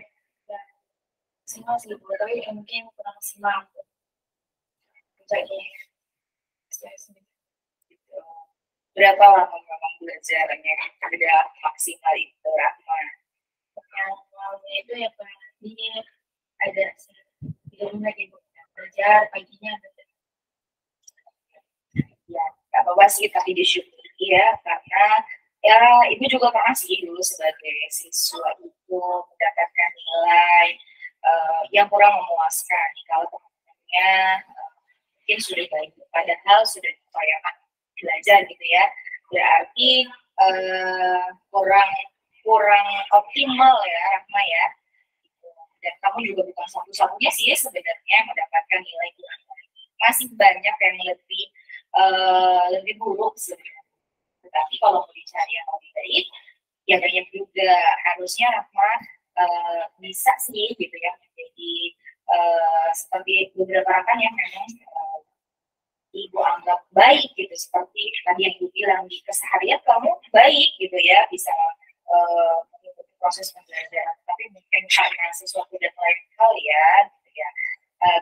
maksimal sih, tapi mungkin kurang maksimal. Jadi, gitu. Berapa lama memang belajarnya ada maksimal itu, Rahma? Maksimalnya itu ya kurang lebih ada di rumah gitu, belajar paginya belajar. Ya, nggak apa-apa sih, tapi disyukuri ya, karena ya Ibu juga pernah sih dulu sebagai siswa itu mendapatkan nilai yang kurang memuaskan kalau teman-temannya mungkin sudah baik, padahal sudah diupayakan belajar gitu ya, berarti kurang optimal ya, Rahma ya. Dan kamu juga bukan satu-satunya sih sebenarnya mendapatkan nilai kurang baik. Masih banyak yang lebih buruk sebenarnya. Tetapi kalau mau dicari yang lebih baik, ya banyak juga. Harusnya Rahma bisa sih gitu ya, menjadi seperti beberapa rekan yang memang Ibu anggap baik gitu, seperti tadi yang Ibu bilang di keseharian kamu baik gitu ya, bisa mengikuti proses pembelajaran, tapi mungkin karena sesuatu dan lain hal ya, gitu ya,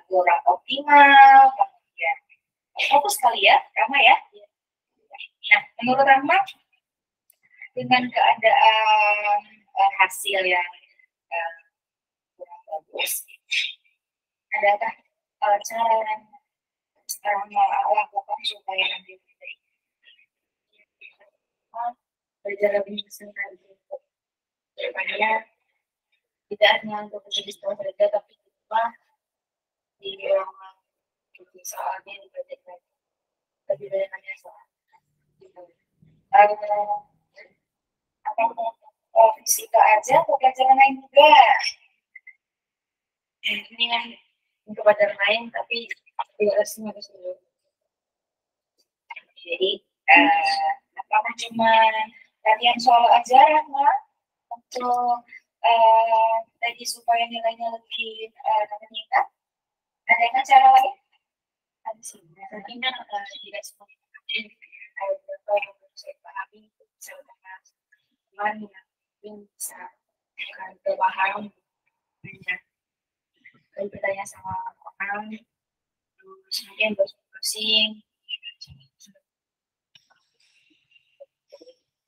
kurang optimal, kemudian fokus kali ya, Rahma ya. Nah, menurut Rahma, dengan keadaan hasil yang kurang bagus, adakah cara yang lakukan supaya nanti belajar lebih senang gitu. Depannya tidak hanya untuk menjadi sekolah saja, tapi juga di ruangan soalnya di belajar lebih banyak soal. Apa fisika aja atau pelajaran lain juga? Ini kan untuk pelajaran lain, tapi harusnya harus dulu. Jadi apakah cuma latihan soal aja, Rahma, untuk tadi supaya nilainya lebih meningkat? Ada nggak cara lain? Ada sih. Mungkin kan tidak semuanya ada beberapa yang harus saya pahami, bisa dengan teman yang mungkin bisa berpaham banyak. Kalau bertanya sama orang, terus mungkin browsing,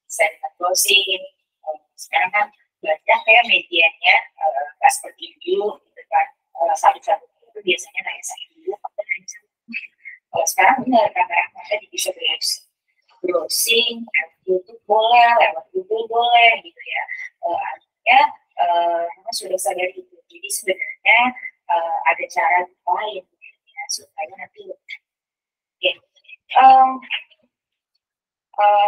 saya browsing. Sekarang kan banyak kayak medianya, nggak seperti dulu, gitu kan. Satu-satu itu biasanya nanya saya dulu, kalau sekarang benar kata tadi bisa browsing, YouTube boleh, lewat Google boleh, gitu ya. Artinya sudah sadar itu. Jadi sebenarnya ada cara lain ya, supaya nanti lebih. Oke.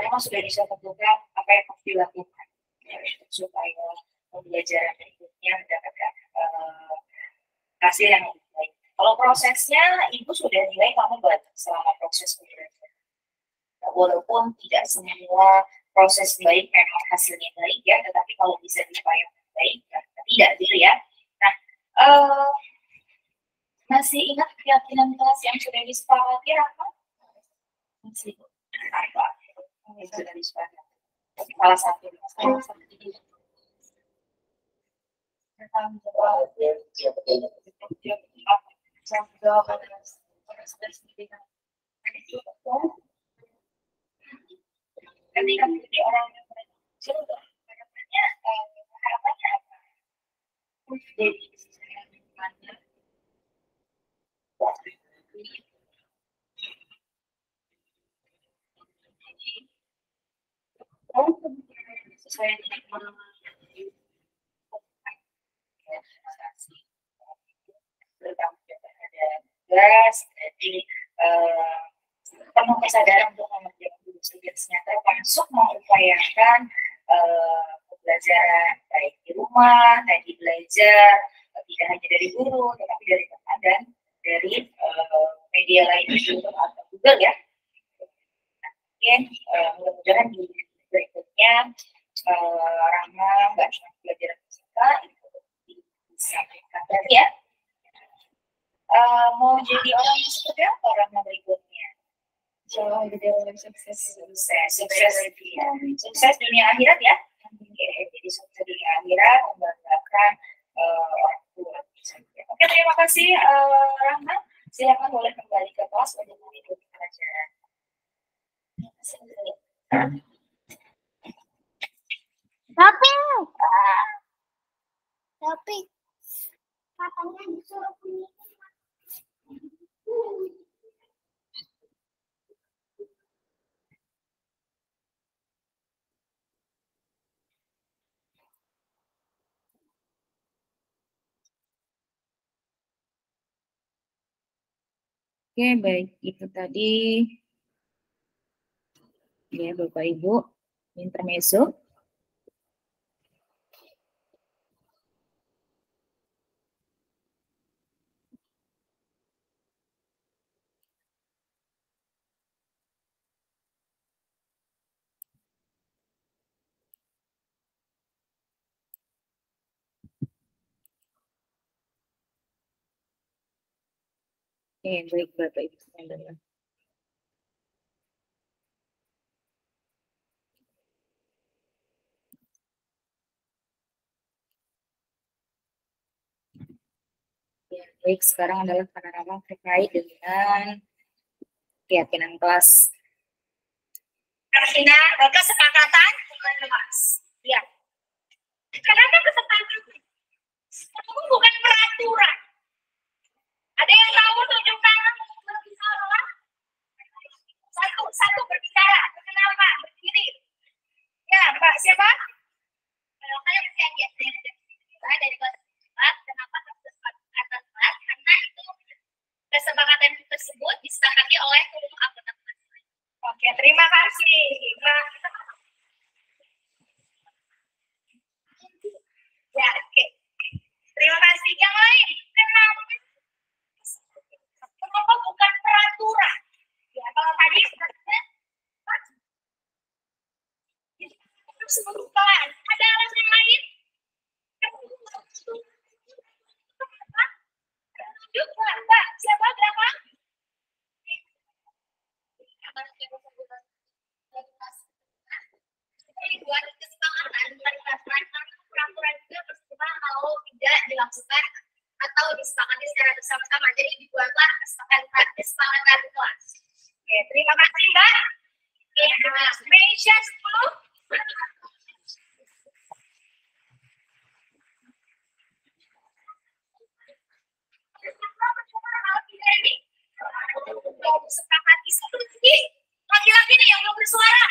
Memang sudah bisa tentukan apa yang harus dilakukan ya, supaya pembelajaran berikutnya mendapatkan hasil yang lebih baik. Kalau prosesnya, Ibu sudah nilai kamu baik selama proses pembelajaran. Walaupun tidak semua proses baik memang hasilnya baik ya, tetapi kalau bisa diupayakan baik, tidak gitu ya. Nah, masih ingat keyakinan kelas yang sudah disepakati apa? Masih apa? Yang sudah disepakati. Salah satu ketika menjadi orang yang Coba harapannya harapannya apa? Jadi harapannya sesuai dengan gas, jadi penuh kesadaran untuk mengerjakan tugas-tugasnya, termasuk mengupayakan pembelajaran baik di rumah, tadi belajar tidak hanya dari guru, tetapi dari teman dan dari media lainnya juga atau Google ya. Oke, mudah-mudahan di berikutnya Rama nggak cuma pelajaran fisika itu disampaikan tadi ya. Mau jadi orang yang seperti apa Rama berikutnya? Jadi orang sukses, sukses dunia akhirat ya. Oke, jadi sukses dunia akhirat membanggakan orang tua. Oke, terima kasih Rama. Silakan boleh kembali ke kelas untuk mengikuti pelajaran. Tapi katanya disuruh punya. Oke, baik. Itu tadi ya Bapak Ibu, intermezzo. Oke, baik Bapak Ibu sekalian. Ya, baik, sekarang adalah panorama terkait dengan keyakinan kelas. Kesepakatan bukan kelas. Ya. Kenapa kesepakatan? Itu bukan peraturan. Ada yang tahu tunjukkan berbicara? Satu berbicara. Kenapa? Berdiri. Ya, Mbak siapa? Saya berjanji. Saya dari kelas 4. Kenapa kesepakatan kelas? Karena itu kesepakatan tersebut disepakati oleh seluruh anggota kelas. Oke, terima kasih, Mbak. Ya, oke. Terima kasih. Yang lain, kenapa bukan peraturan? Ya, kalau tadi sebelum kelas, ada alasan lain? Mbak, siapa berapa? Dibuat kesepakatan peraturan juga bersama mau tidak dilakukan atau disepakati secara bersama-sama. Jadi dibuatlah kesepakatan kelas. Oke, terima kasih Mbak. Meja 10. Sepakati satu laki-laki nih yang belum bersuara.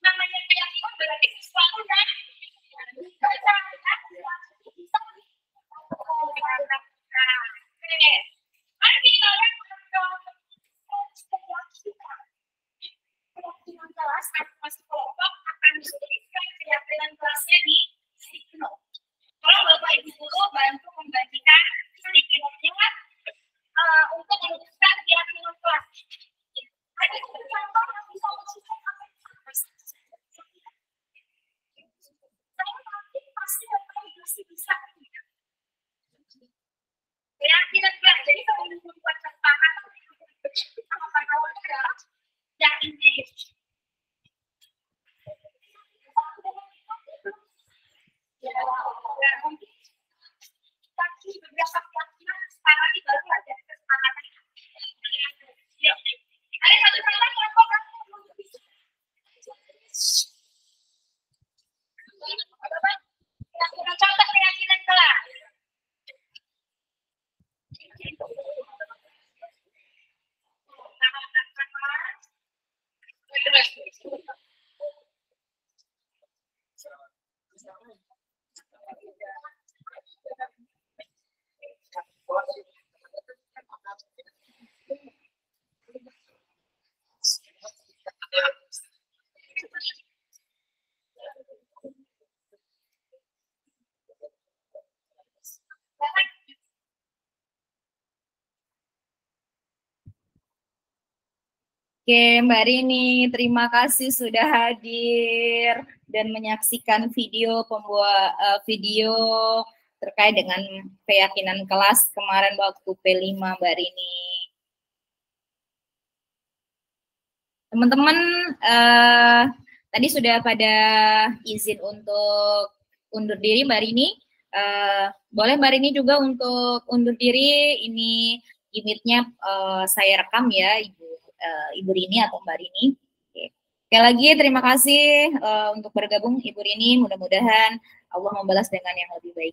Namanya keyakinan berarti sesuatu dan kelas masih kelompok akan diberikan keyakinan kelasnya di Sticky Note. Kalau Bapak Ibu guru bantu membagikan Sticky Note-nya untuk menunjukkan keyakinan kelas. Ada contoh yang bisa pasti bisa. Keyakinan Mbak, jadi kalau membuat tantangan sama kawan adalah yakin diri. Tapi berdasarkan keyakinan sekarang lagi baru ada kesepakatan. Ada satu contoh melakukan contoh keyakinan kelas. Oke, Mbak Rini, terima kasih sudah hadir dan menyaksikan video video terkait dengan keyakinan kelas kemarin waktu P5, Mbak Rini. Teman-teman tadi sudah pada izin untuk undur diri, Mbak Rini. Boleh Mbak Rini juga untuk undur diri, ini limitnya saya rekam ya, Ibu Rini atau Mbak Rini. Oke. Sekali lagi terima kasih untuk bergabung Ibu Rini, mudah-mudahan Allah membalas dengan yang lebih baik.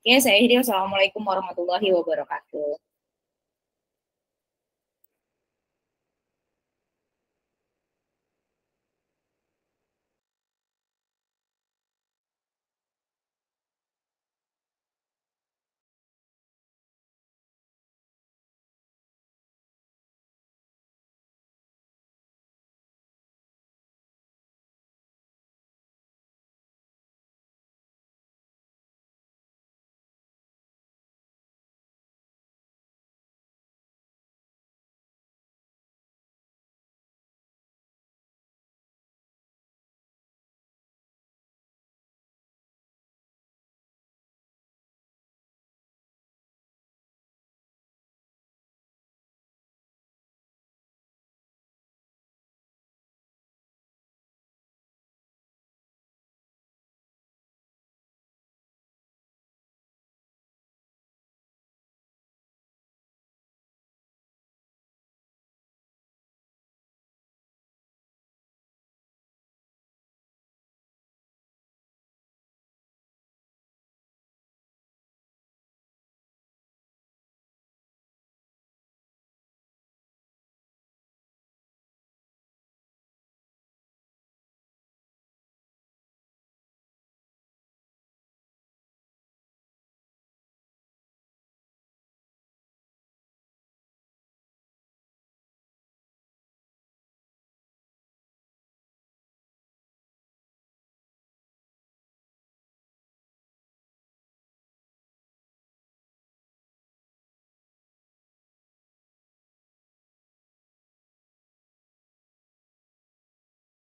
Oke, saya akhiri. Wassalamualaikum warahmatullahi wabarakatuh.